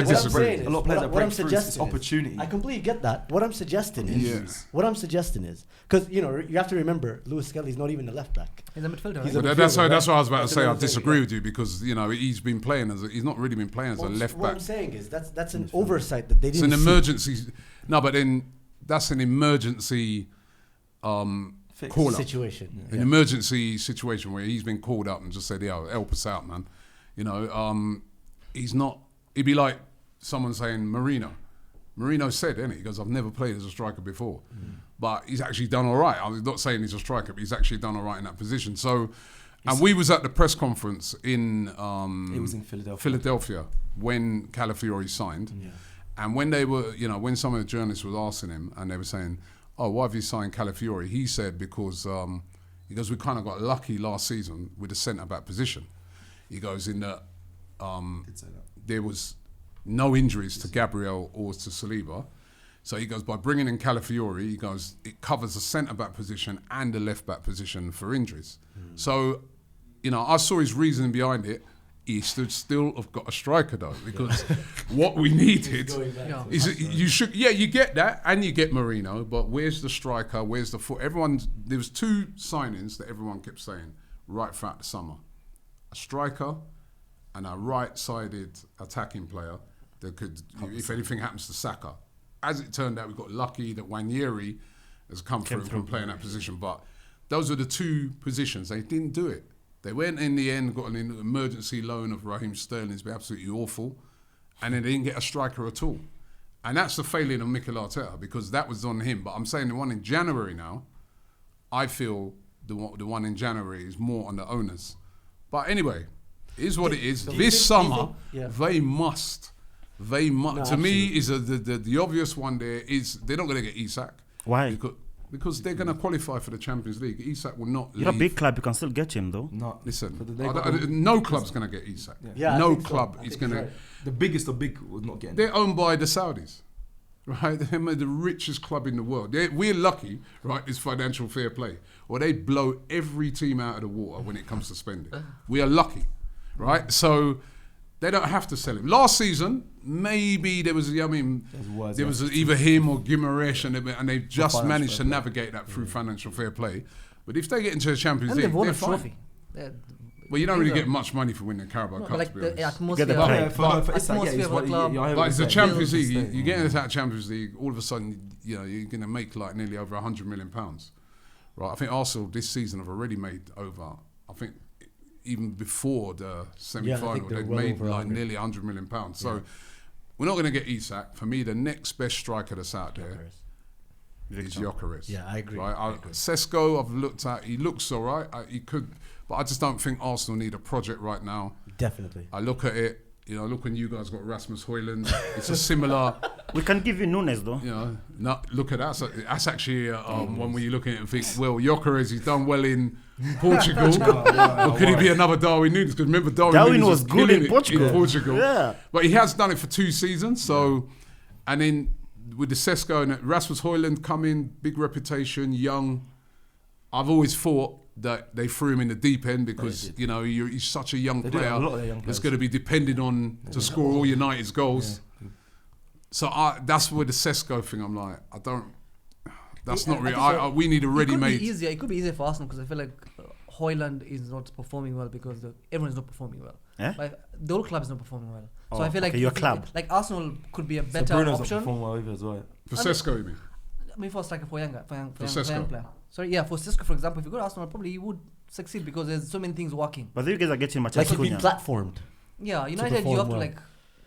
disagree. A lot of players that break through this opportunity. I completely get that. What I'm suggesting is, because you have to remember, Lewis Skelly's not even a left back. He's a midfielder. That's what I was about to say. I disagree with you because he's been playing he's not really been playing as a left back. What I'm saying is that's an oversight that they didn't. It's an emergency. No, but then that's an emergency call-up situation. An emergency situation where he's been called up and just said, "Yeah, help us out, man." He's not. He'd be like someone saying Marino. Marino said, didn't he? He goes, "I've never played as a striker before, but he's actually done all right." I'm not saying he's a striker, but he's actually done all right in that position. So, and we was at the press conference in. It was in Philadelphia. Philadelphia when Calafiori signed. Yeah. And when they were, when some of the journalists were asking him and they were saying, "Oh, why have you signed Calafiori?" He said, because we kind of got lucky last season with the centre-back position. He goes, in that there was no injuries to Gabriel or to Saliba. So he goes, by bringing in Calafiori, he goes, it covers the centre-back position and the left-back position for injuries. So, I saw his reasoning behind it. He still have got a striker though, because what we needed is you get that and you get Marino, but where's the striker? Where's the foot? There was two signings that everyone kept saying right throughout the summer: a striker and a right-sided attacking player that could, if anything happens to Saka. As it turned out, we got lucky that Wanyeri has come through and can play in that position, but those were the two positions. They didn't do it. They went in the end, got an emergency loan of Raheem Sterling, it's been absolutely awful, and then they didn't get a striker at all. And that's the failing of Mikel Arteta, because that was on him. But I'm saying the one in January now, I feel the one in January is more on the owners. But anyway, it is what it is. This summer, they must. No, to me, is the obvious one there is they're not going to get Isak. Why? Because they're going to qualify for the Champions League. Isak will not leave. You're a big club, you can still get him though. No, listen, no club's going to get Isak. No club is going to. The biggest of big was not getting. They're owned by the Saudis, right? They're the richest club in the world. We're lucky, right? It's financial fair play. Well, they blow every team out of the water when it comes to spending. We are lucky, right? So they don't have to sell him. Last season, maybe there was, there was either him or Guimaraes, and they just managed to navigate that through financial fair play. But if they get into the Champions League, they're fine. Well, you don't really get much money for winning Carabao Cup, like to be honest. the atmosphere. But it's the Champions League. You get into that Champions League, all of a sudden, you're going to make like nearly over £100 million, right? I think Arsenal this season have already made over. I think even before the semi-final, they've made like nearly £100 million. So we're not going to get Isak. For me, the next best striker that's out there is Gyökeres. Yeah, I agree. Right? Sesko, I've looked at. He looks all right. He could. But I just don't think Arsenal need a project right now. Definitely. I look at it, look when you guys got Rasmus Højlund. It's a similar... We can give you Nunes though. Look at that. So that's actually one where you look at it and think, well, Gyökeres, he's done well in Portugal. Or could he be another Darwin Núñez? Because remember, Darwin Núñez was good in Portugal. Yeah. But he has done it for 2 seasons. So, and then with the Sesko and Rasmus Højlund come in, big reputation, young. I've always thought that they threw him in the deep end because he's such a young They do player have a lot of young that's players. going to be depended on to score all United's goals. Yeah. So that's where the Sesko thing. I'm like, I don't. That's not real. I think We need a ready-made. It could be easier for Arsenal because I feel like Højlund is not performing well because everyone's not performing well. Eh? Like the whole club is not performing well. So Oh, I feel like okay, your club. like Arsenal could be a So better Bruno's not option. performing well either as well. For Sesko, you mean? I mean, for striker, for young Sesko. player. Sorry, yeah, for Sesko, for example, if you go to Arsenal, probably he would succeed because there's so many things working. But you guys are getting much Like he'd be Cunha. platformed. Yeah, United, you perform have to well. like,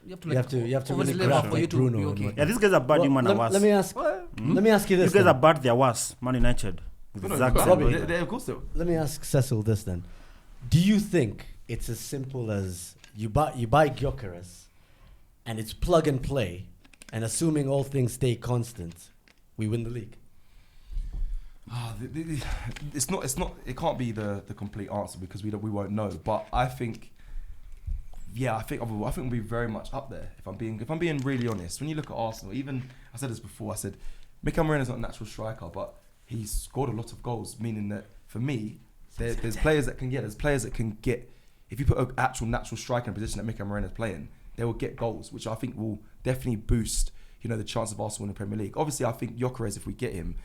you have to really over-deliver grab for like you to Bruno be and okay. what- Yeah, these guys are bad. You man are worse. Let me ask. Let me ask you You this. guys then. are bad. They're worse. Man United. With No, Zaxxon. Robbie. of course they will. Let me ask Cecil this then. Do you think it's as simple as you buy Gyökeres and it's plug and play, and assuming all things stay constant, we win the league? It's not. It can't be the complete answer because we won't know. But I think, I think we'll be very much up there. If I'm being really honest, when you look at Arsenal, even I said this before. I said Mikel Merino's not a natural striker, but he's scored a lot of goals. Meaning that for me, there's players that can get. There's players that can get. If you put an actual natural striker in a position that Mikel Merino's playing, they will get goals, which I think will definitely boost the chance of Arsenal in the Premier League. Obviously, I think Gyökeres, if we get him,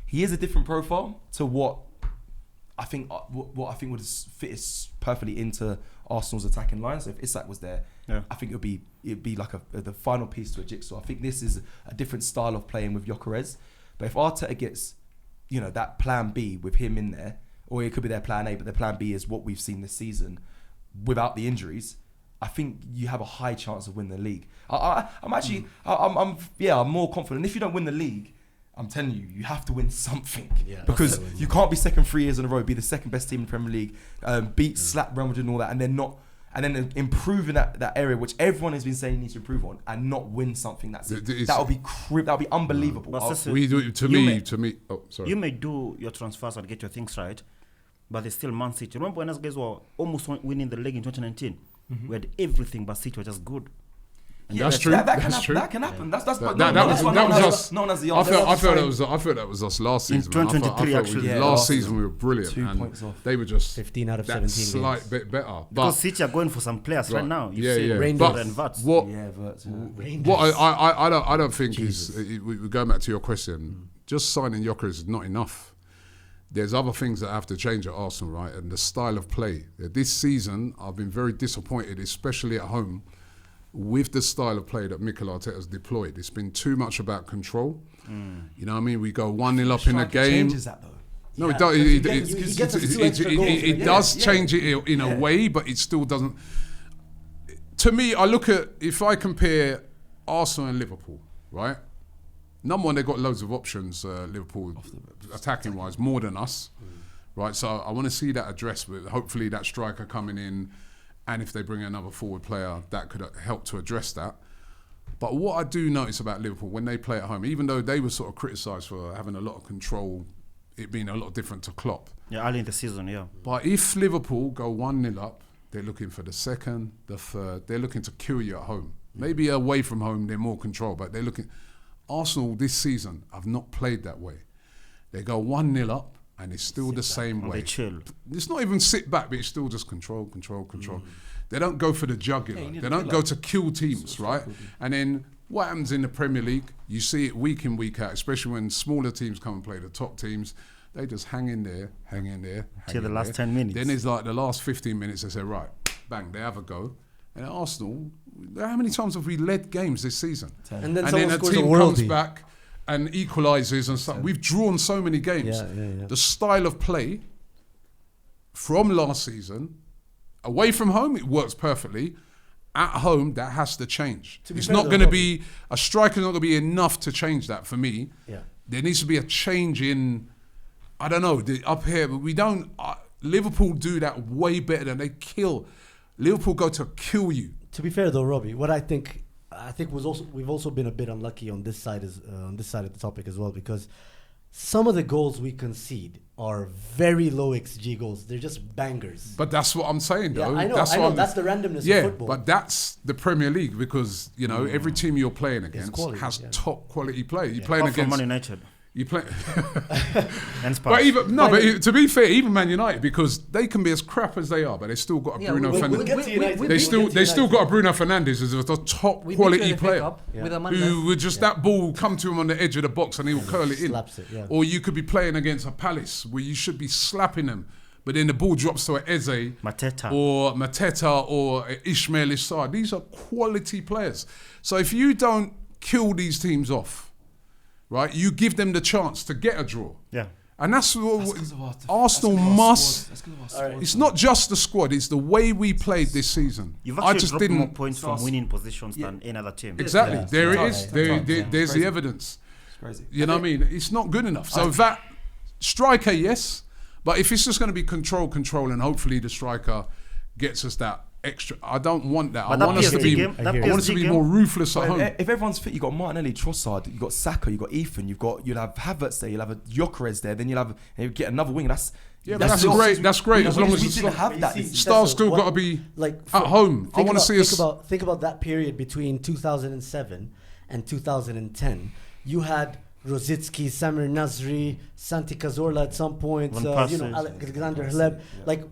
he is a different profile to what I think would fit perfectly into Arsenal's attacking line. So if Isak was there, I think it'd be like the final piece to a jigsaw. I think this is a different style of playing with Gyökeres. But if Arteta gets, that plan B with him in there, or it could be their plan A, but their plan B is what we've seen this season without the injuries, I think you have a high chance of winning the league. I'm more confident. If you don't win the league, I'm telling you, you have to win something. Yeah, because absolutely. you can't be second 3 years in a row, be the second best team in the Premier League, slap Real Madrid and all that, and then improve in that area which everyone has been saying needs to improve on, and not win something that'll be unbelievable. But Cecil, We do to me. Oh, sorry. You may do your transfers and get your things right, but there's still Man City. Remember when us guys were almost winning the league in 2019? We had everything, but City were just good. And That's true. That's true. That can happen. That's that was us. No one has the I answer. felt that was us last In season. 2023 actually. Last season we were brilliant. 2 and points off. They were just 15 out of that 17 slight games. bit better. But Because City are going for some players right now. You Yeah, see yeah. Rangers But and Vats. what Verts, what I don't think is we go back to your question. Just signing Gyökeres is not enough. There's other things that have to change at Arsenal, right? And the style of play. This season, I've been very disappointed, especially at home, with the style of play that Mikel Arteta has deployed. It's been too much about control. You know what I mean? We go 1-0 up in a game. Changes that though. No, Yeah, it does. he gets us 2 extra goals in a It game. does change it in a way, but it still doesn't. To me, I look at, if I compare Arsenal and Liverpool, right? Number one, they've got loads of options, Liverpool, attacking wise, more than us, right? So I want to see that addressed with hopefully that striker coming in, and if they bring another forward player, that could help to address that. But what I do notice about Liverpool when they play at home, even though they were sort of criticised for having a lot of control, it being a lot different to Klopp. Yeah, early in the season, yeah. But if Liverpool go 1-0 up, they're looking for the second, the third. They're looking to kill you at home. Maybe away from home, they're more control, but they're looking. Arsenal this season have not played that way. They go 1-0 up, and it's still the same way. They chill. It's not even sit back, but it's still just control. They don't go for the jugular. They don't go to kill teams, right? And then what happens in the Premier League, you see it week in, week out, especially when smaller teams come and play the top teams. They just hang in there. Till the last 10 minutes. Then it's like the last 15 minutes, they say, right, bang, they have a go. And at Arsenal, how many times have we led games this season? And then And someone then a scores a team comes worldie. back and equalises and stuff. We've drawn so many games. Yeah. The style of play from last season, away from home, it works perfectly. At home, that has to change. To be It's fair not though, going to Robbie- be, a striker's not going to be enough to change that for me. Yeah. There needs to be a change in, I don't know, up here, but we don't, Liverpool do that way better than they kill. Liverpool go to kill you. To be fair though, Robbie, what I think we've also been a bit unlucky on this side of the topic as well, because some of the goals we concede are very low XG goals. They're just bangers. But that's what I'm saying, Yeah, though. I know. That's That's the randomness of football. but that's the Premier League because, every team you're playing against quality, has yeah. top quality play. You're playing Apart from Man against... United. You play, And but to be fair, even Man United, because they can be as crap as they are, but they still got a Bruno Fernandes. They still got a Bruno Fernandes as a top quality player who would just that ball come to him on the edge of the box and he will curl it in. Or you could be playing against a Palace where you should be slapping them, but then the ball drops to an Eze Mateta or Ismail Issar. These are quality players. So if you don't kill these teams off, right, you give them the chance to get a draw. Yeah. And that's what Arsenal must. It's not just the squad, it's the way we played this season. You've actually dropped more points from winning positions than any other team. Exactly. There it is. There's the evidence. It's crazy. You know what I mean? It's not good enough. So that striker, yes. But if it's just going to be control, and hopefully the striker gets us that extra. I don't want that. I want us to be more ruthless at home. If everyone's fit, you've got Martinelli, Trossard, you've got Saka, you've got Ethan, you'll have Havertz there, you'll have a Gyökeres there, then you'll get another wing. That's great. That's great. As long as we didn't have that. Star's still got to be at home. I want to see us. Think about that period between 2007 and 2010. You had Rosicki, Samir Nasri, Santi Cazorla at some point. Alexander Hleb. Like,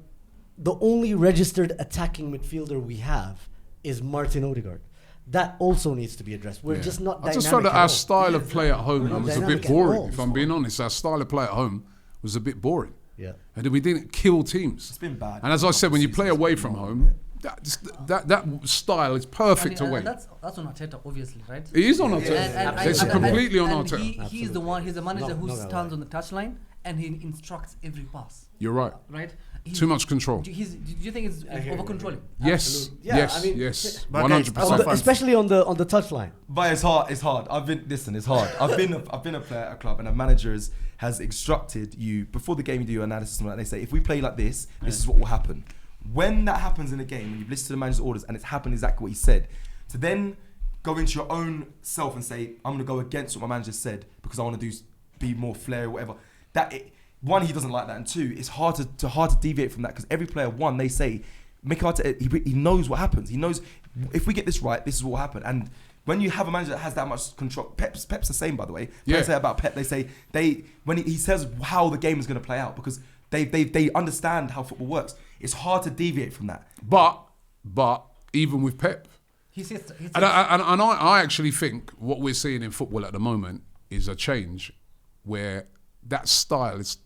the only registered attacking midfielder we have is Martin Odegaard. That also needs to be addressed. We're just not dynamic. I just felt that our style of play at home was a bit boring, if I'm being honest. Our style of play at home was a bit boring. Yeah. And we didn't kill teams. It's been bad. And as I said, when you play away from home, that style is perfect away. And that's on Arteta, obviously, right? It is on Arteta. It's completely on Arteta. He's the one. He's the manager who stands on the touchline and he instructs every pass. You're right. Right. Too much control. Do you think it's over controlling? Yes. Yeah, yes. I mean, yes. 100%. Especially on the touchline. But it's hard. It's hard. It's hard. I've been a player at a club, and a manager has instructed you before the game. You do your analysis, and they say, if we play like this, this is what will happen. When that happens in a game, when you've listened to the manager's orders and it's happened exactly what he said, to then go into your own self and say, I'm going to go against what my manager said because I want to be more flair or whatever. One, he doesn't like that, and two, it's hard to deviate from that because every player, one, they say, Mikel Arteta, he knows what happens. He knows if we get this right, this is what will happen. And when you have a manager that has that much control, Pep's the same, by the way. They say about Pep, they say when he says how the game is going to play out because they understand how football works. It's hard to deviate from that. But even with Pep, I actually think what we're seeing in football at the moment is a change where that style is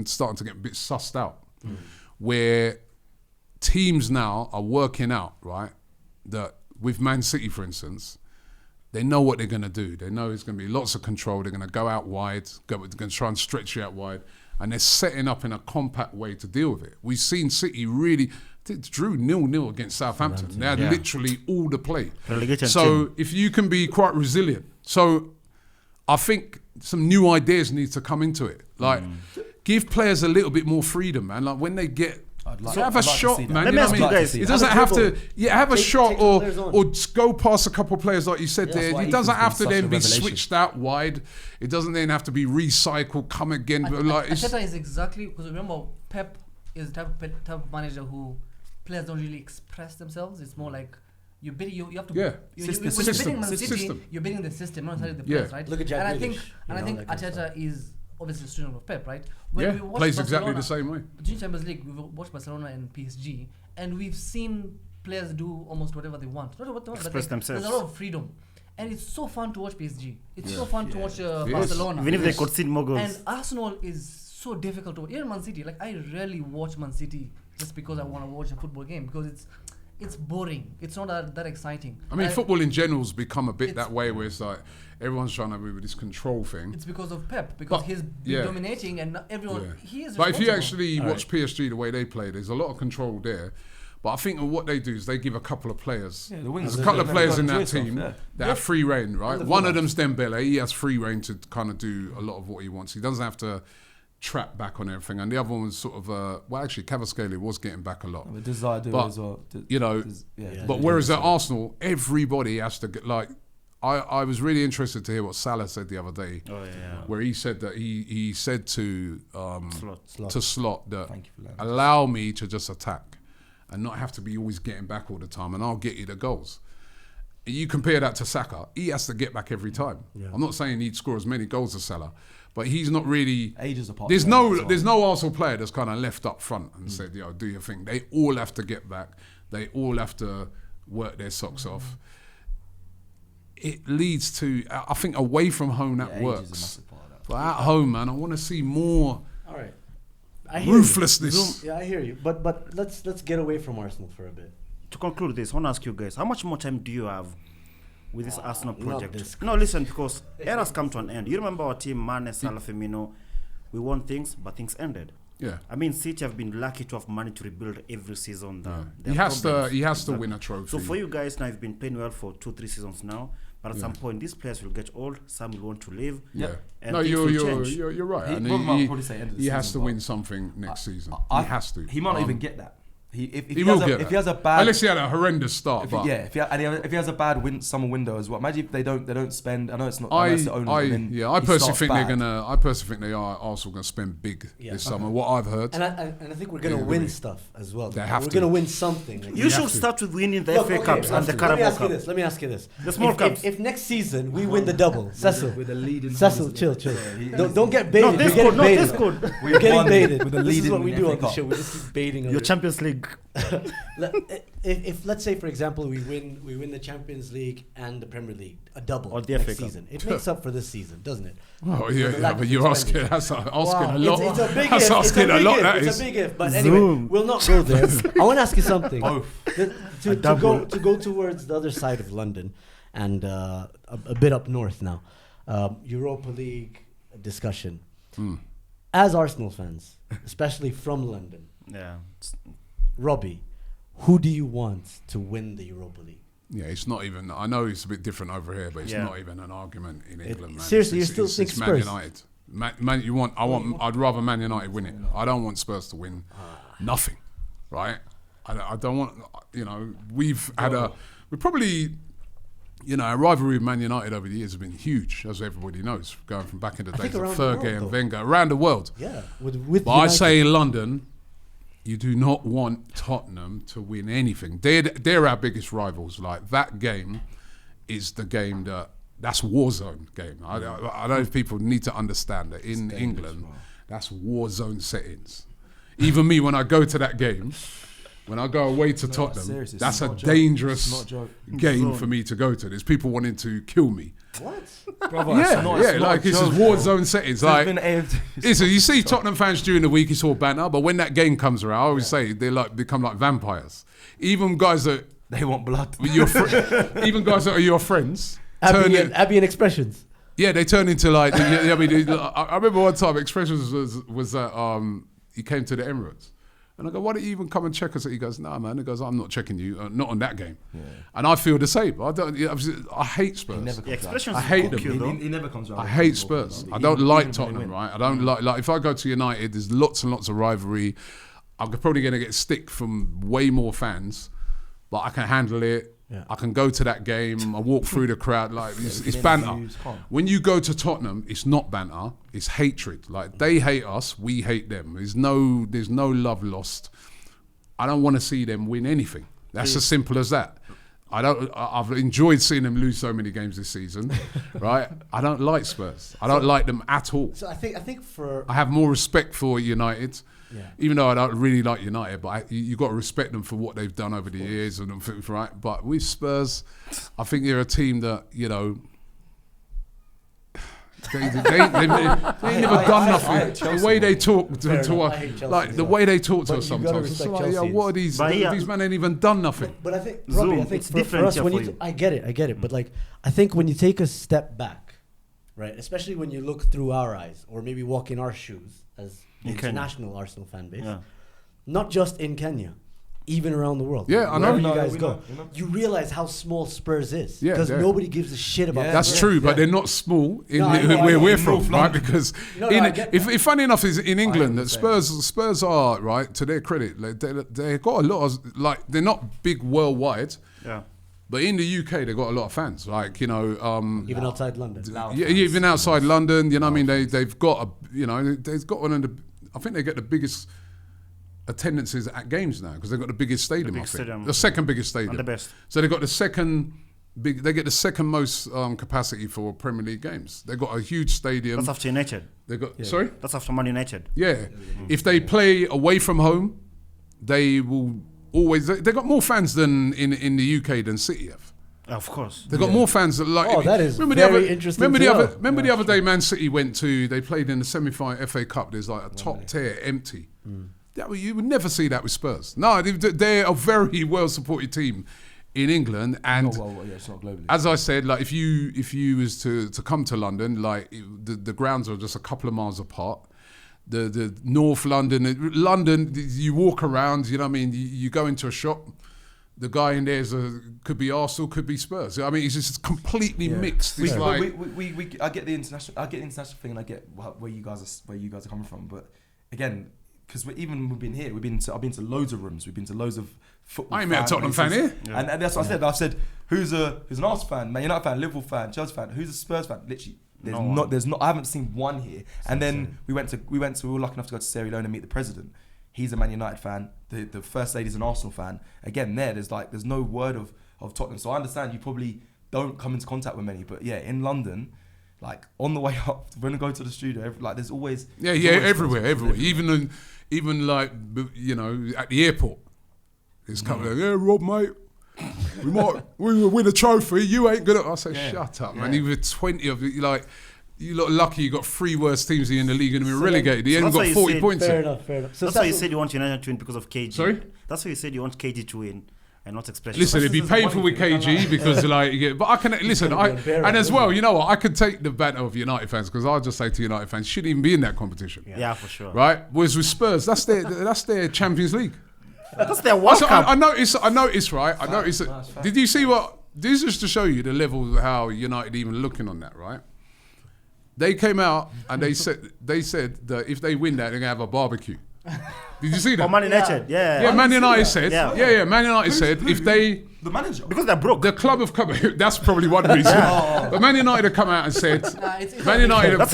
starting to get a bit sussed out, where teams now are working out, right, that with Man City, for instance, they know what they're going to do. They know it's going to be lots of control. They're going to go out wide. They're going to try and stretch you out wide. And they're setting up in a compact way to deal with it. We've seen City really drew 0-0 against Southampton. They had literally all the play. So if you can be quite resilient. So I think some new ideas need to come into it. Like, give players a little bit more freedom, man. Like, when they get... have a shot, man. Let me ask you guys. It doesn't have to... Yeah, have a shot or go past a couple of players like you said there. It doesn't have to then be switched out wide. It doesn't then have to be recycled, come again. Arteta is exactly... Because remember, Pep is the type of manager who players don't really express themselves. It's more like... You have to. Yeah. When you're bidding Man City, you're bidding the system, not necessarily the players, right? Look at Jack and I think Arteta is obviously a student of Pep, right? When we watched plays Barcelona, exactly the same way. During Champions League, we've watched Barcelona and PSG, and we've seen players do almost whatever they want. Not what they want, but themselves. There's a lot of freedom, and it's so fun to watch PSG. It's so fun to watch Barcelona. Even if they concede more goals. And Arsenal is so difficult to watch. Even Man City, like I rarely watch Man City just because I want to watch a football game because it's boring. It's not that exciting. I mean, football in general's become a bit that way where it's like everyone's trying to move with this control thing. It's because of Pep, because he's dominating and everyone, he is responsible. But if you actually watch PSG the way they play, there's a lot of control there. But I think what they do is they give a couple of players. There's a couple of players in that team that have free reign, right? One of them's Dembele. He has free reign to kind of do a lot of what he wants. He doesn't have to trap back on everything, and the other one was sort of actually Kvaratskhelia was getting back a lot. Desire do as well. But whereas at Arsenal, everybody has to get like. I was really interested to hear what Salah said the other day, where he said that he said to Slot that allow me to just attack and not have to be always getting back all the time, and I'll get you the goals. you compare that to Saka, he has to get back every time. Yeah. I'm not saying he'd score as many goals as Salah, but he's not really. Ages apart. There's no Arsenal player that's kind of left up front and said, "Yo, do your thing." They all have to get back. They all have to work their socks off. It leads to, I think, away from home that works. But at home, man, I want to see more. All right. I hear Ruthlessness. Yeah, I hear you. But let's get away from Arsenal for a bit. To conclude this, I want to ask you guys, how much more time do you have with this Arsenal not project? this No, listen, because eras come to an end. You remember our team, Mane, Salah, Firmino, we won things, but things ended. Yeah. I mean, City have been lucky to have money to rebuild every season. He has to win a trophy. So for you guys now, you've been playing well for 2-3 seasons now. But at some point, these players will get old. Some will want to leave. Yeah. And No, things will you're change. right. And I'll probably say end of the he has season, to but win something next season. I- He has to. He might not even get that. If He he will has get if that. he has a bad Unless he had a horrendous start. if But he has a bad summer window as well. Imagine if they don't spend. I know it's not. I know it's the owners, I and then personally he starts think bad. I personally think they are Arsenal going to spend big this summer. What I've heard. And I think we're gonna win stuff as well. They have we're to. gonna win something. Like, You should start with winning the Look, FA okay, Cups and the let me Carabao ask you Cup. this. Let me ask you this. The small cups. If next season we win the double, Cecil, with the leading. Cecil, chill. Don't get baited. No, this You're good. getting No, baited. this good. You're getting won baited. with the This is lead what in we the do FA on the Cup. show. We just keep baiting. Your other- Champions League. If let's say for example we win the Champions League and the Premier League, a double Or the next FA Cup. season, it makes up for this season, doesn't it? Oh The yeah, lack but of you're asking. expenditure. That's asking a Wow, lot. It's a big That's if. asking a lot. That It's is. a big if. But anyway, Zoom. we'll not go there. I want to ask you something. Both. To go towards the other side of London and a bit up north now, Europa League discussion. As Arsenal fans, especially from London, Yeah. Robbie, who do you want to win the Europa League? Yeah, it's not even. I know it's a bit different over here, but it's Yeah. not even an argument in England, man. seriously, It's- you still it's- think it's Man Spurs? United. I'd rather Man United win it. I don't want Spurs to win nothing, right? I don't want. We've probably. Our rivalry with Man United over the years has been huge, as everybody knows, going from back in the I think days of around the world, Fergie and though. Wenger, around the world. Yeah, with But I United. say in London, you do not want Tottenham to win anything. They're our biggest rivals. Like, that game is the game that's war zone game. I don't know if people need to understand that in England, that's war zone settings. Even me, when I go to that game, when I go away to Tottenham, seriously, that's it's a not a joke. dangerous It's not a joke. game for me to go to. There's people wanting to kill me. What? Brother, Yeah, it's not this a is joke, war bro. zone settings. There's Like, been AFTV. listen, you see Tottenham fans during the week, it's all banter, but when that game comes around, I always say they become like vampires. Even guys that They want blood. even guys that are your friends, turn in, Abby and Expressions. yeah, they turn into like. I remember one time Expressions was that he came to the Emirates. And I go, why don't you even come and check us? He goes, nah, man. He goes, I'm not checking you, not on that game. Yeah. And I feel the same. I hate Spurs. He never Yeah, comes around. expressions I is hate good, them. though. He never comes around. I hate Spurs. I don't like Tottenham, win. right? I don't like if I go to United, there's lots and lots of rivalry. I'm probably going to get stick from way more fans, but I can handle it. Yeah. I can go to that game. I walk through the crowd. Like, it's banter. When you go to Tottenham, it's not banter. It's hatred. Like, they hate us, we hate them. There's no love lost. I don't want to see them win anything. That's as simple as that. I've enjoyed seeing them lose so many games this season, right? I don't like Spurs. I don't like them at all. So I think I have more respect for United, Yeah. even though I don't really like United. But you got to respect them for what they've done over the years, and right. But with Spurs, I think they're a team that they ain't never done nothing. The way they talk to I us, hate Chelsea like as the well. way they talk to But us you gotta sometimes, it's respect like, Chelsea. what are these? But yeah. These men ain't even done nothing. But I think, Zoom, Robbie, I think it's for different us, here when for you, you. I get it. But like, I think when you take a step back, right, especially when you look through our eyes, or maybe walk in our shoes as the In Kenya. international Arsenal fan base, Yeah. not just in Kenya, even around the world. Yeah, I know. Wherever No, you guys we go, know, we know. you realize how small Spurs is. Yeah, Because yeah. nobody gives a shit about Yeah, That's Spurs. true, but yeah. they're not small in No, I know, where I know. we're In from, North right? London. Because No, I get that. if funny enough is in England that understand. Spurs are right to their credit, like, they got a lot of they're not big worldwide, Yeah. but in the UK they got a lot of fans. Like Even outside London. yeah, even outside London, you know what I mean? They've got they've got one of the. I think they get the biggest attendances at games now because they've got the biggest stadium. big I think. stadium. The second biggest stadium. And the best. So they've got the second big. They get the second most capacity for Premier League games. They got a huge stadium. That's after United. They got sorry. That's after Man United. Yeah. If they play away from home, they will always. They got more fans than in the UK than City have. Of course. They got more fans that like. Oh, that is remember very interesting. Remember the other day, Man City went to. They played in the semi-final FA Cup. There's like a top tier empty. You would never see that with Spurs. No, they're a very well supported team in England, and it's not globally. as I said, like if you was to come to London, like the grounds are just a couple of miles apart. The North London, you walk around. You know what I mean? You go into a shop. The guy in there could be Arsenal, could be Spurs. I mean, it's just completely mixed. It's I get the international thing, and I get where you guys are coming from. But again, because we've been here, I've been to loads of rooms, we've been to loads of football. I ain't met a Tottenham fan here, and that's what I said. I said, who's an Arsenal fan, Man United fan, Liverpool fan, Chelsea fan, who's a Spurs fan? Literally, there's not. I haven't seen one here. And then we were lucky enough to go to Sierra Leone and meet the president. He's a Man United fan. The first lady's an Arsenal fan. Again, there's no word of Tottenham. So I understand you probably don't come into contact with many, but yeah, in London, like on the way up, when I go to the studio, like there's always everywhere. Even like at the airport, it's coming. Yeah, Rob, mate, we will win a trophy. You ain't gonna. I say, shut up, man. Even 20 of you, like. You look lucky you got 3 worst teams in the league and been relegated. You ain't got 40 points. Fair enough. So that's why you said you want United to win because of KG. Sorry? That's why you said you want KG to win and not Express. Listen, it'd be painful with KG because but I can listen. And as well, you know what? I could take the banter of United fans because I'll just say to United fans, shouldn't even be in that competition. Yeah, for sure. Right? Whereas with Spurs, that's their Champions League. That's their World Cup. I noticed. Right? I noticed. Did you see what? This is to show you the level of how United even looking on that, right? They came out and they said that if they win that, they're gonna have a barbecue. Did you see that? Oh, Man United, yeah. Man United said, Man United said if they the manager because they're broke. The club have come. That's probably one reason. But Man United have come out and said, that's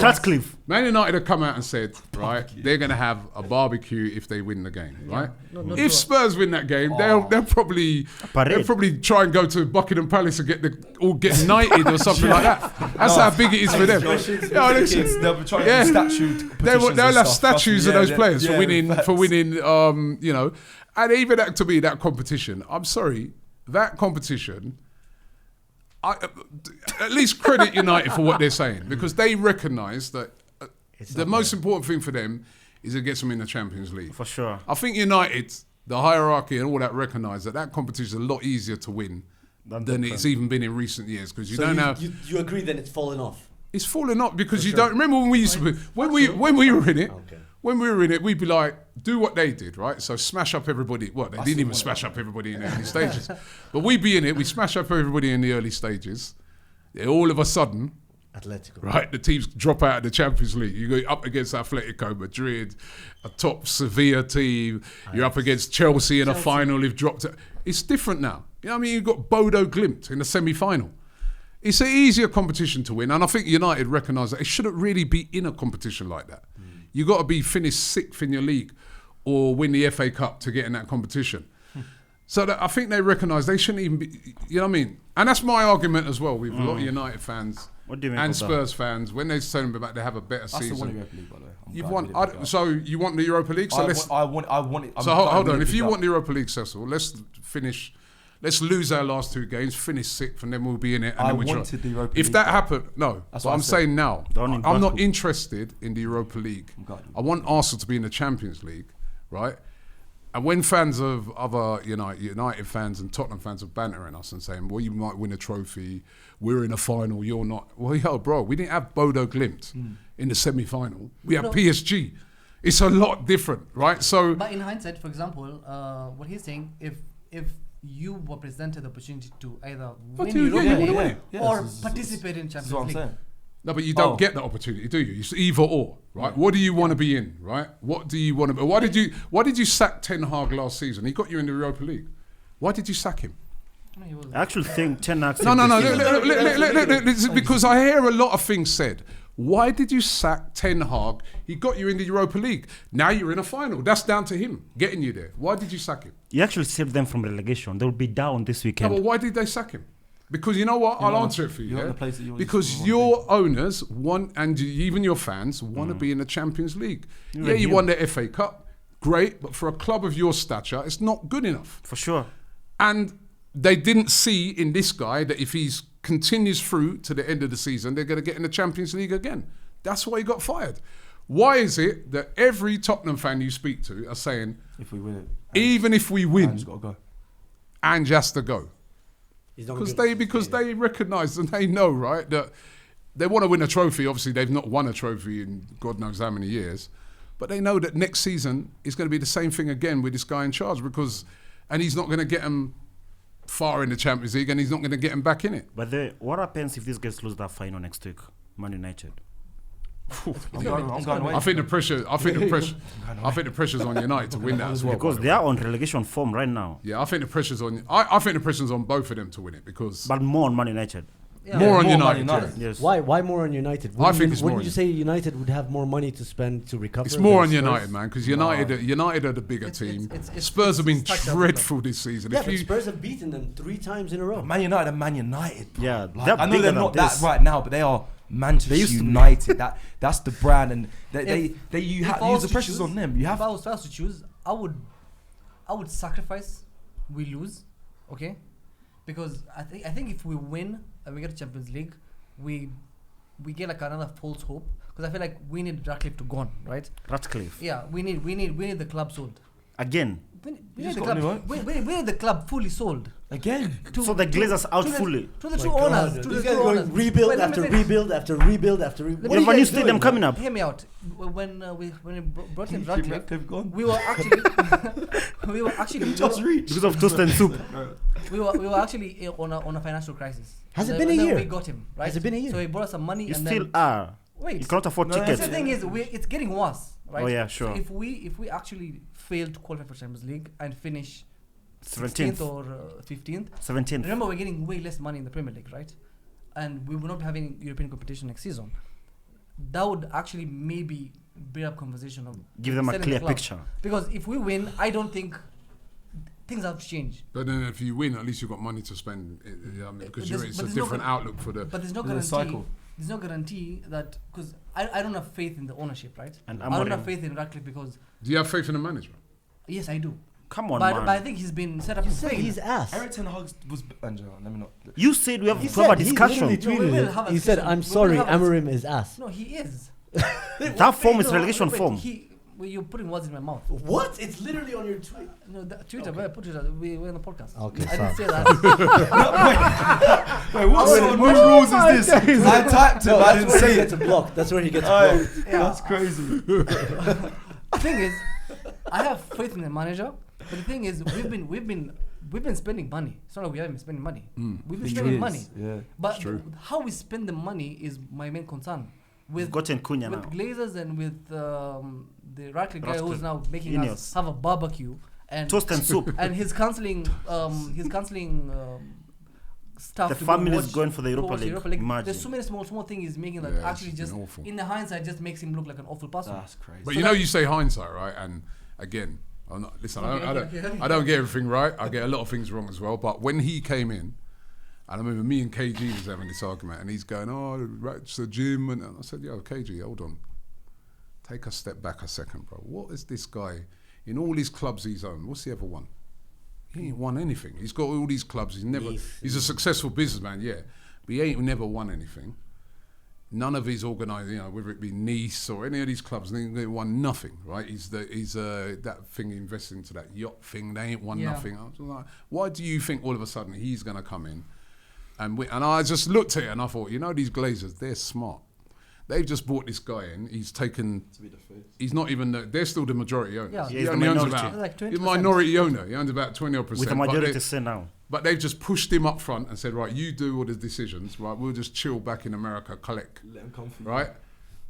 Ratcliffe. Man United have come out and said, right, they're going to have a barbecue if they win the game, right? If Spurs win that game, they'll probably try and go to Buckingham Palace and get knighted or something like that. That's how big it is for them. They'll be trying to statue. They'll have statues of those players for winning. And even that, to me, that competition. I'm sorry. That competition, at least credit United for what they're saying because they recognise that the most important thing for them is it gets them in the Champions League. For sure. I think United, the hierarchy and all that, recognise that competition is a lot easier to win than it's even been in recent years because you agree that it's fallen off? It's fallen off because don't remember when we used to when we were in it. Okay. When we were in it, we'd be like, do what they did, right? So smash up everybody. Well, they didn't even smash up everybody in the early stages. But we'd be in it, we smash up everybody in the early stages. Then all of a sudden, Atletico. Right, the teams drop out of the Champions League. You go up against Atletico Madrid, a top Sevilla team. You're up against Chelsea in a final. You've dropped it. It's different now. You know what I mean? You've got Bodo Glimt in the semi-final. It's an easier competition to win. And I think United recognise that it shouldn't really be in a competition like that. You got to be finished 6th in your league or win the FA Cup to get in that competition. So I think they recognise they shouldn't even be, you know what I mean? And that's my argument as well with a lot of United fans and Spurs fans. When they say about they have a better season. That's the one Europa League, by the way. So you want the Europa League? So I want it. So hold on. If you want the Europa League, Cecil, let's finish. Let's lose our last 2 games, finish 6th, and then we'll be in it. And then wanted the Europa League. If that happened, no. That's what I'm saying now. I'm not interested in the Europa League. I want Arsenal to be in the Champions League, right? And when fans of other United fans and Tottenham fans are bantering us and saying, well, you might win a trophy, we're in a final, you're not. Well, yo, bro, we didn't have Bodo Glimt in the semi-final. We have PSG. It's a lot different, right? So, but in hindsight, for example, what he's saying, if you were presented the opportunity to either win Europa League or participate in Champions League. No, but you don't get that opportunity, do you? It's either or, right? Yeah. What do you want to be in, right? What do you want to be? Why did you sack Ten Hag last season? He got you in the Europa League. Why did you sack him? I actually think Ten Hag... No. Because I hear a lot of things said. Why did you sack Ten Hag? He got you in the Europa League. Now you're in a final. That's down to him getting you there. Why did you sack him? You actually saved them from relegation. They'll be down this weekend. No, but why did they sack him? Because you know what? You're I'll not answer it for you. you're not Yeah? the place that you always Because wanna your owners want, and even your fans want to be in the Champions League. Yeah, you won the FA Cup. Great. But for a club of your stature, it's not good enough. For sure. And they didn't see in this guy that if he continues through to the end of the season, they're going to get in the Champions League again. That's why he got fired. Why is it that every Tottenham fan you speak to are saying, If we win it, even if we win, Ange's got to go. Ange has to go? He's not Because they recognise and they know, right, that they want to win a trophy. Obviously, they've not won a trophy in God knows how many years. But they know that next season is going to be the same thing again with this guy in charge and he's not going to get them far in the Champions League and he's not going to get them back in it. But what happens if these guys lose that final next week? Man United. I'm going away. I think the pressure's on United to win that as well. Because they are on relegation form right now. Yeah, I think the pressure's on. I think the pressure's on both of them to win it because But more on Man United. Yeah. more on more United. Man United. Yeah. Yes. Why more on United? I think it's more Wouldn't you on- say United would have more money to spend to recover? It's more on than Spurs? United, man, because United are the bigger team. it's- Spurs have been it's such a dreadful this season. Yeah, If but you, Spurs have beaten them 3 times in a row. Man United are Man United. Bro. Yeah, Like, they're I know bigger they're than not this. that right now, but they are Manchester used to be. United. That's the brand, and you If I use was the to pressures choose- on them. You have If I was to choose, I would sacrifice we lose, okay? Because I think if we win and we get to Champions League, we get like another false hope. Because I feel like we need Ratcliffe to go on, right? Ratcliffe. Yeah, we need the club sold. Again. We You need just the got club. me, We need the club fully sold. again. So the Glazers out fully. To the My two God, owners. To these the guys two are going owners. rebuild Wait, let me after finish. rebuild after rebuild after rebuild. Let We me have a guys new do stadium it, coming up. Hear me out. When we brought in Keep Ratcliffe, Ratcliffe gone. we were actually we were actually Just reach. Because of toast and soup. we were actually on a financial crisis. Has it And been a then year? We got him, right? Has it been a year? So he brought us some money You and still then are. wait. You cannot afford No, tickets. The thing is, it's getting worse, right? Oh, yeah, sure. So if we actually fail to qualify for Champions League and finish 17th. 16th or 15th, 17th. remember we're getting way less money in the Premier League, right? And we will not be having European competition next season. That would actually maybe bring up conversation of Give them a selling clear the club. picture. Because if we win, I don't think things have to change. but then if you win, at least you've got money to spend. Because There's- it's but a there's no different gon- outlook for the. But there's no There's a guarantee. cycle. There's no guarantee that because I don't have faith in the ownership, right? And I don't Amorim. have faith in Ratcliffe because Do you have faith in the management? yes, I do. Come on, But I man. think he's been set up You to said fail. he's ass. Eric Ten Hag was Angela. Let me not. You said we have He to have a said he discussion. literally No, we tweeted will it. have a He said, discussion. "I'm We will sorry, have a Amorim is ass." No, he is. That form is No, relegation wait, form. You're putting words in my mouth. What? It's literally on your tweet. No, Twitter. Where I put it? We're in the podcast. Okay, I didn't say that. Wait, what rules is this? I typed it, but I didn't That's where he say gets it. blocked. That's where he gets Oh, blocked. Yeah. That's crazy. The thing is, I have faith in the manager, but the thing is, we've been spending money. It's not like we haven't been spending money. We've been spending money. Yeah. But true. how we spend the money is my main concern. We've gotten Cunha with now. Glazers and with the Ratcliffe guy who's Ratcliffe. now making Ineos. us have a barbecue and Toast and soup. and he's cancelling stuff. The to go family is watch- going for the go Europa watch League. There's Imagine. so many small things he's making that Yeah, actually it's just been awful. in the hindsight just makes him look like an awful person. That's crazy. But So you know, that- you say hindsight, right? And again, I'm not, listen, Okay, I don't get everything right. I get a lot of things wrong as well. But when he came in, and I remember me and KG was having this argument, and he's going, "Oh, right, it's the gym," and I said, "Yo, KG, hold on, take a step back a second, bro. What is this guy in all these clubs he's owned? What's he ever won? He ain't won anything. He's got all these clubs. He's a successful businessman, yeah, but he ain't never won anything. None of his organised, whether it be Nice or any of these clubs, they won nothing, right? He's that thing he invested into that yacht thing. They ain't won Yeah. nothing. I was like, why do you think all of a sudden he's going to come in? And I just looked at it and I thought, these Glazers, they're smart. They've just bought this guy in. He's taken. To be the face. He's not even. They're still the majority owner. Yeah. Yeah, he's the minority. Like He's 20%. minority owner. He owns about 20%. With the majority say now. But they've just pushed him up front and said, right, you do all the decisions. Right, we'll just chill back in America, collect. Let him come for you. Right.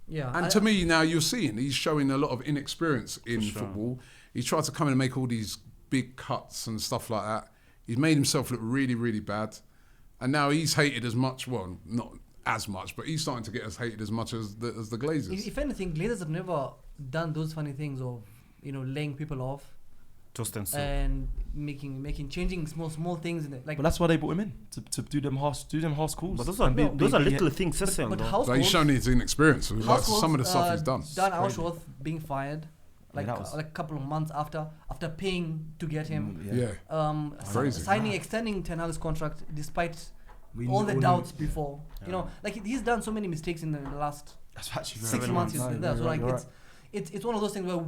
Yeah. And to me now, you're seeing he's showing a lot of inexperience in sure. football. He tried to come in and make all these big cuts and stuff like that. He's made himself look really, really bad. And now he's hated as much, well, not as much, but he's starting to get as hated as much as the Glazers. If anything, Glazers have never done those funny things of laying people off and changing small things in it. Like, But that's why they brought him in to do them harsh calls. But those are little things, Cecil. but though. house But he's shown his inexperience. We like Households, some of the stuff he's done. Dan Ashworth being fired, like that was- like a couple of months after paying to get him, Crazy. extending Ten Hag's contract despite We all the knew- doubts before. You know, like he's done so many mistakes in the last That's actually 6 very months. right. He's been there. So like it's one of those things where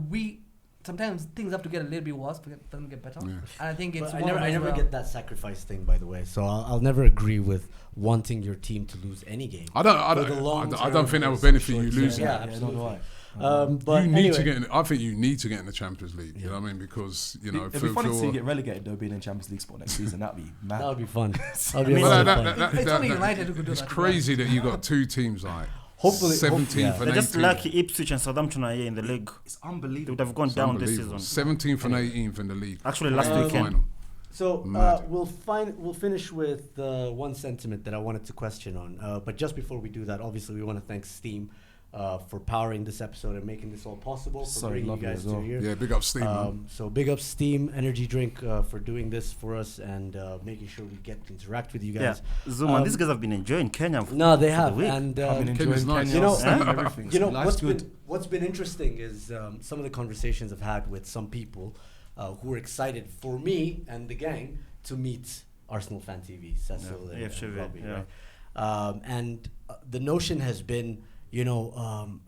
sometimes things have to get a little bit worse, but it doesn't get better. Yeah. And I think it's But one I of those never where- get that sacrifice thing, by the way. So I'll never agree with wanting your team to lose any game. I For the long don't term think that would versus benefit short you term. losing. Yeah, Yeah, absolutely. no, But you need anyway, to get. I think you need to get in the Champions League. You know what I mean? Because It'd be funny to see you get relegated though, being in Champions League spot next season. That'd be mad. that would be fun. That'd I be a mean, lot of Well, fun. It's only United who could do it's that, to be crazy that you got two teams like Hopefully, 17th yeah. and They're just 18th. lucky Ipswich and Southampton are here in the league. It's They unbelievable. would have gone It's down this unbelievable. season. 17th and 18th in the league. Actually, last Um, weekend. Final. So Mad. we'll finish with one sentiment that I wanted to question on. But just before we do that, obviously we want to thank Steam for powering this episode and making this all possible, for So bringing you lovely guys as to well. here. Yeah, big up Steve. Man. So big up Steam Energy Drink for doing this for us and making sure we get to interact with you Yeah, guys. Zoom, and these guys have been enjoying Kenya. No, they for the have, week. and I've been Kenya's enjoying nice. Kenya, You know- Steam, everything. you know Life's good. what's been interesting is some of the conversations I've had with some people who are excited for me and the gang to meet Arsenal Fan TV, Cecil and AFTV, Robbie, yeah. right? And the notion has been,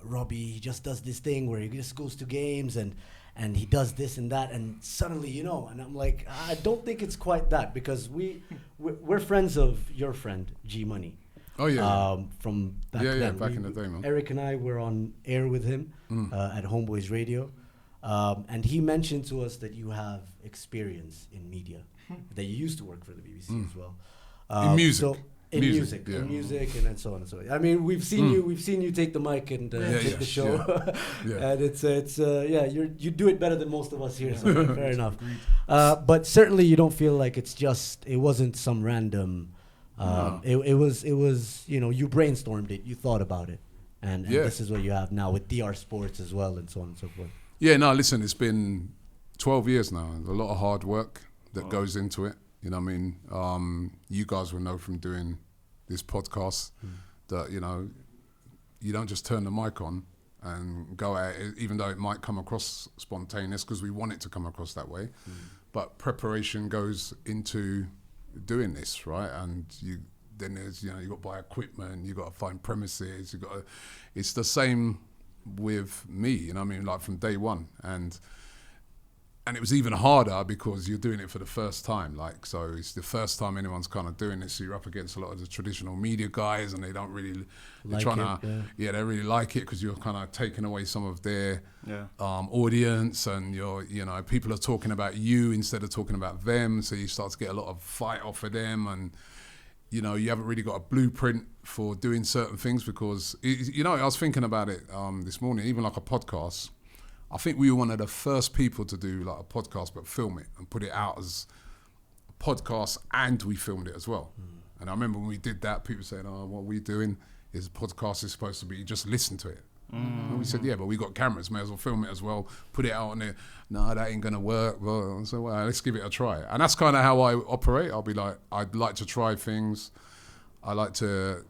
Robbie, he just does this thing where he just goes to games and he does this and that, and suddenly, and I'm like, I don't think it's quite that, because we're friends of your friend G Money. Oh yeah. From back Yeah, then. back in the day, man. Eric and I were on air with him at Homeboys Radio, and he mentioned to us that you have experience in media, that you used to work for the BBC as well. In music. So in Music, music, yeah. and so on and so on. I mean, we've seen you take the mic and take the show, Yeah. and it's you do it better than most of us here. So fair enough. But certainly you don't feel like it wasn't some random. It was you brainstormed it, you thought about it, and this is what you have now with DR Sports as well, and so on and so forth. Yeah, no, listen, it's been 12 years now. There's a lot of hard work that goes into it. You know what I mean? You guys will know from doing this podcast that, you don't just turn the mic on and go at it, even though it might come across spontaneous, because we want it to come across that way. But preparation goes into doing this, right? And then there's, you got to buy equipment, you got to find premises, it's the same with me, you know what I mean? Like from day one. And it was even harder because you're doing it for the first time. So it's the first time anyone's kind of doing this. So you're up against a lot of the traditional media guys, and they don't really, they really like it because you're kind of taking away some of their audience, and people are talking about you instead of talking about them. So you start to get a lot of fight off of them, and you haven't really got a blueprint for doing certain things because I was thinking about it this morning, even like a podcast. I think we were one of the first people to do like a podcast but film it and put it out as a podcast, and we filmed it as well. And I remember when we did that, people saying, what we're doing is a podcast is supposed to be just listen to it. And we said, yeah, but we got cameras, may as well film it as well, put it out on there. No, that ain't gonna work. So let's give it a try. And that's kind of how I operate. I'll be like, I'd like to try things. I like to,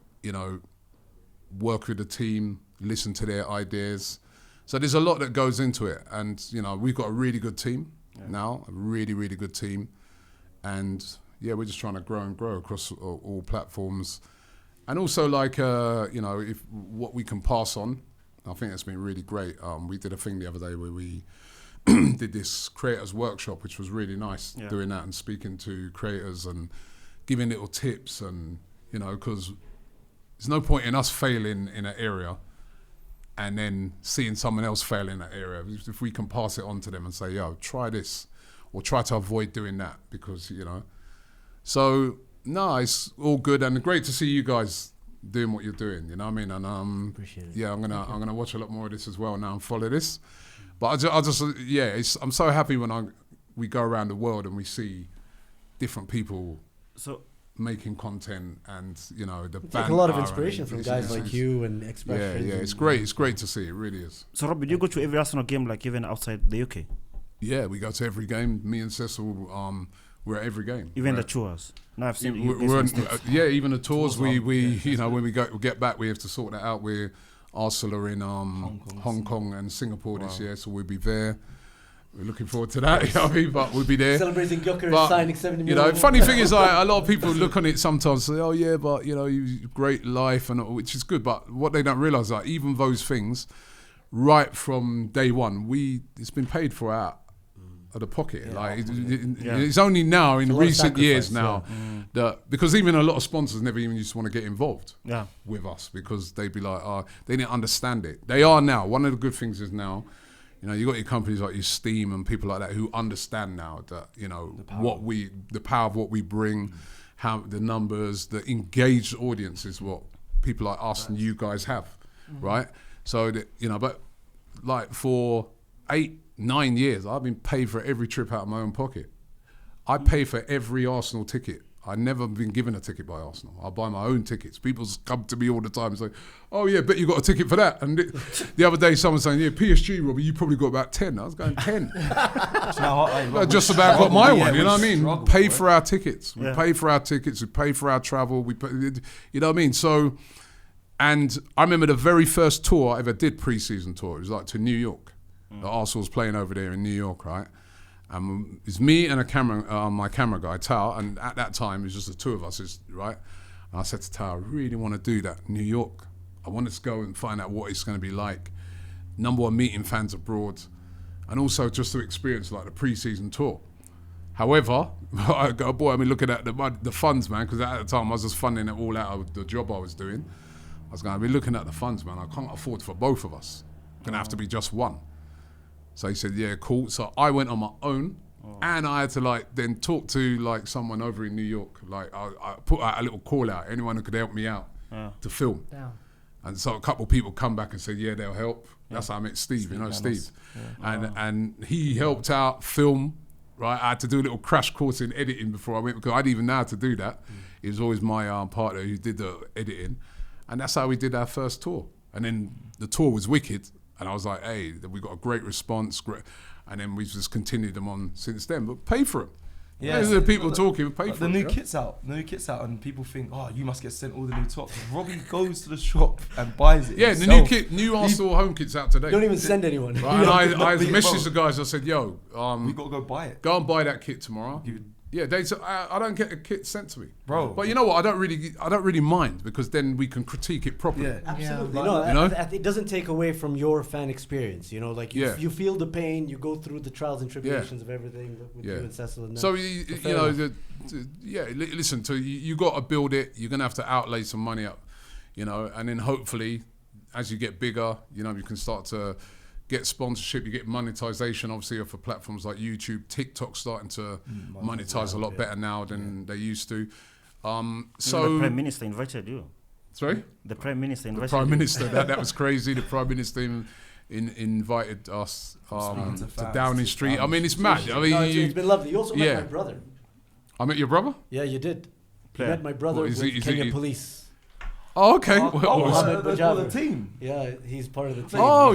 work with the team, listen to their ideas. So there's a lot that goes into it, and we've got a really good team now, a really, really good team, and we're just trying to grow and grow across all platforms, and also if what we can pass on, I think that's been really great. We did a thing the other day where we did this creators workshop, which was really nice, doing that and speaking to creators and giving little tips, and because there's no point in us failing in an area and then seeing someone else fail in that area. If we can pass it on to them and say, try this, or try to avoid doing that, because, So, no, it's all good, and great to see you guys doing what you're doing, you know what I mean? And Appreciate it. yeah, I'm gonna watch a lot more of this as well now and follow this. But I'm so happy when we go around the world and we see different people making content, and the Take a lot of inspiration from guys like you and Expressions. Yeah, it's great. It's great to see. It really is. So, Robbie, do you go to every Arsenal game, like even outside the UK? Yeah, we go to every game. Me and Cecil, we're at every game. Even the tours. No, I've seen you. Even the tours. We you know, when we get back, we have to sort that out. We're Arsenal are in Hong Kong and Singapore this year, so we'll be there. We're looking forward to that, you know what I mean? But we'll be there. Celebrating Gyökeres signing 70 million. You know, funny thing is, like, a lot of people look on it sometimes and say, oh yeah, but, you know, great life, and which is good. But what they don't realise, like, even those things, right from day one, it's been paid for out of the pocket. It's only now, in recent years now, that, because even a lot of sponsors never even used to want to get involved with us, because they'd be like, they didn't understand it. They are now. One of the good things is now, you know, you got your companies like your Steam and people like that who understand now that, you know, the power of what we bring, how the numbers, the engaged audience is what people like us and you guys have, right? So that, you know, but like for 8-9 years, I've been paid for every trip out of my own pocket. I pay for every Arsenal ticket. I've never been given a ticket by Arsenal. I buy my own tickets. People come to me all the time and say, oh yeah, bet you got a ticket for that. And the other day someone saying, yeah, PSG, Robbie, you probably got about 10. I was going, 10? I just about got my one, you know what I mean? Pay for our tickets. We pay for our tickets, we pay for our travel, we pay, you know what I mean? So, and I remember the very first tour I ever did, pre-season tour, it was like to New York. The Arsenal's playing over there in New York, right? It's me and my camera guy, Tao, and at that time it was just the two of us, right? And I said to Tao, I really want to do that, New York. I want us to go and find out what it's going to be like. Number one, meeting fans abroad, and also just to experience like the pre-season tour. However, I go, boy, I mean, looking at the funds, man, because at the time I was just funding it all out of the job I was doing. I was going to be looking at the funds, man. I can't afford for both of us. It's going to have to be just one. So he said, yeah, cool. So I went on my own, and I had to like then talk to like someone over in New York. Like I put out a little call out, anyone who could help me out to film. Yeah. And so a couple of people come back and said, yeah, they'll help. That's how I met Steve, you know, Steve. Yeah. And he helped out film, right? I had to do a little crash course in editing before I went, because I didn't even know how to do that. It was always my partner who did the editing. And that's how we did our first tour. And then the tour was wicked. And I was like, hey, we got a great response. And then we've just continued them on since then. But pay for it. Yeah, the people talking, pay for the it. New kit's out, and people think, oh, you must get sent all the new tops. Robbie goes to the shop and buys it. Yeah, himself. the new Arsenal home kit's out today. Don't even send anyone. Right, and I messaged the guys. I said, yo, we got to go buy it. Go and buy that kit tomorrow. Yeah, I don't get a kit sent to me, bro. But you know what? I don't really mind, because then we can critique it properly. Yeah, absolutely. No, it doesn't take away from your fan experience. You know, like you feel the pain, you go through the trials and tribulations of everything with you and Cecil. And so listen, you got to build it. You're gonna have to outlay some money up, you know, and then hopefully, as you get bigger, you know, you can start to get sponsorship, you get monetization, obviously, for platforms like YouTube. TikTok's starting to monetize a lot better now than they used to. So the Prime Minister invited you. Sorry? The Prime Minister invited The Prime Minister, that was crazy. The Prime Minister invited us to Downing Street. I mean, it's mad. I mean, it's been lovely. You also met my brother. I met your brother? Yeah, you did. You met my brother with Kenya Police. Oh, okay. The team. Yeah, he's part of the team. Oh,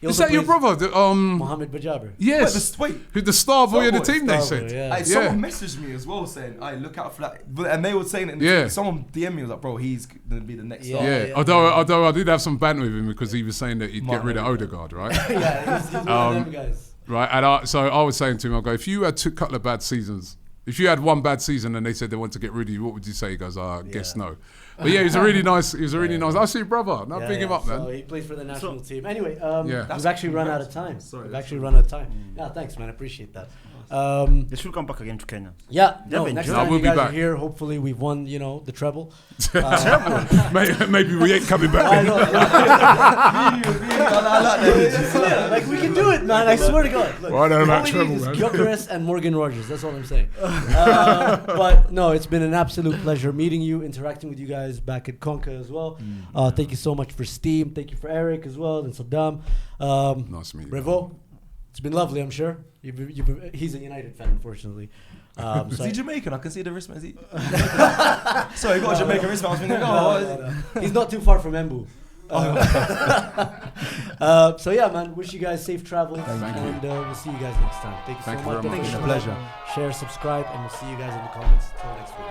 is that your brother? Mohammed Bajaber. Yes. Who's the star boy of the team, they said. Yeah. Someone messaged me as well saying, look out for that. And they were saying it. Someone DM'd me, was like, bro, he's going to be the next star. Yeah. Although I did have some banter with him, because he was saying that he'd get rid of Odegaard, right? Yeah, he's one of them guys. Right, and so I was saying to him, I go, if you had a couple of bad seasons, if you had one bad season and they said they want to get rid of you, what would you say? He goes, I guess no. But yeah, he was a really nice. I see your brother. Now big him up, man. So he plays for the national team. Anyway, we've actually run out of time. We've actually run out of time. Yeah, thanks, man. I appreciate that. They should come back again to Kenya. Yeah, next time you guys are here, hopefully we've won, the treble. Maybe we ain't coming back. I know. Like, we can do it, man. I swear to God. Look, all we need is Gyökeres and Morgan Rogers. That's all I'm saying. But no, it's been an absolute pleasure meeting you, interacting with you guys back at Conca as well. Thank you so much for Steam. Thank you for Eric as well, and Saddam. Nice to meet you. Revo, it's been lovely, I'm sure. He's a United fan, unfortunately. Is he Jamaican? I can see the wristband. Sorry, he got a Jamaican wristband. I was thinking, no. He's not too far from Embu. So yeah, man. Wish you guys safe travels, Thank you. and we'll see you guys next time. Thank you Thank so you much. very much. It's been a pleasure. Share, subscribe, and we'll see you guys in the comments. Until next week.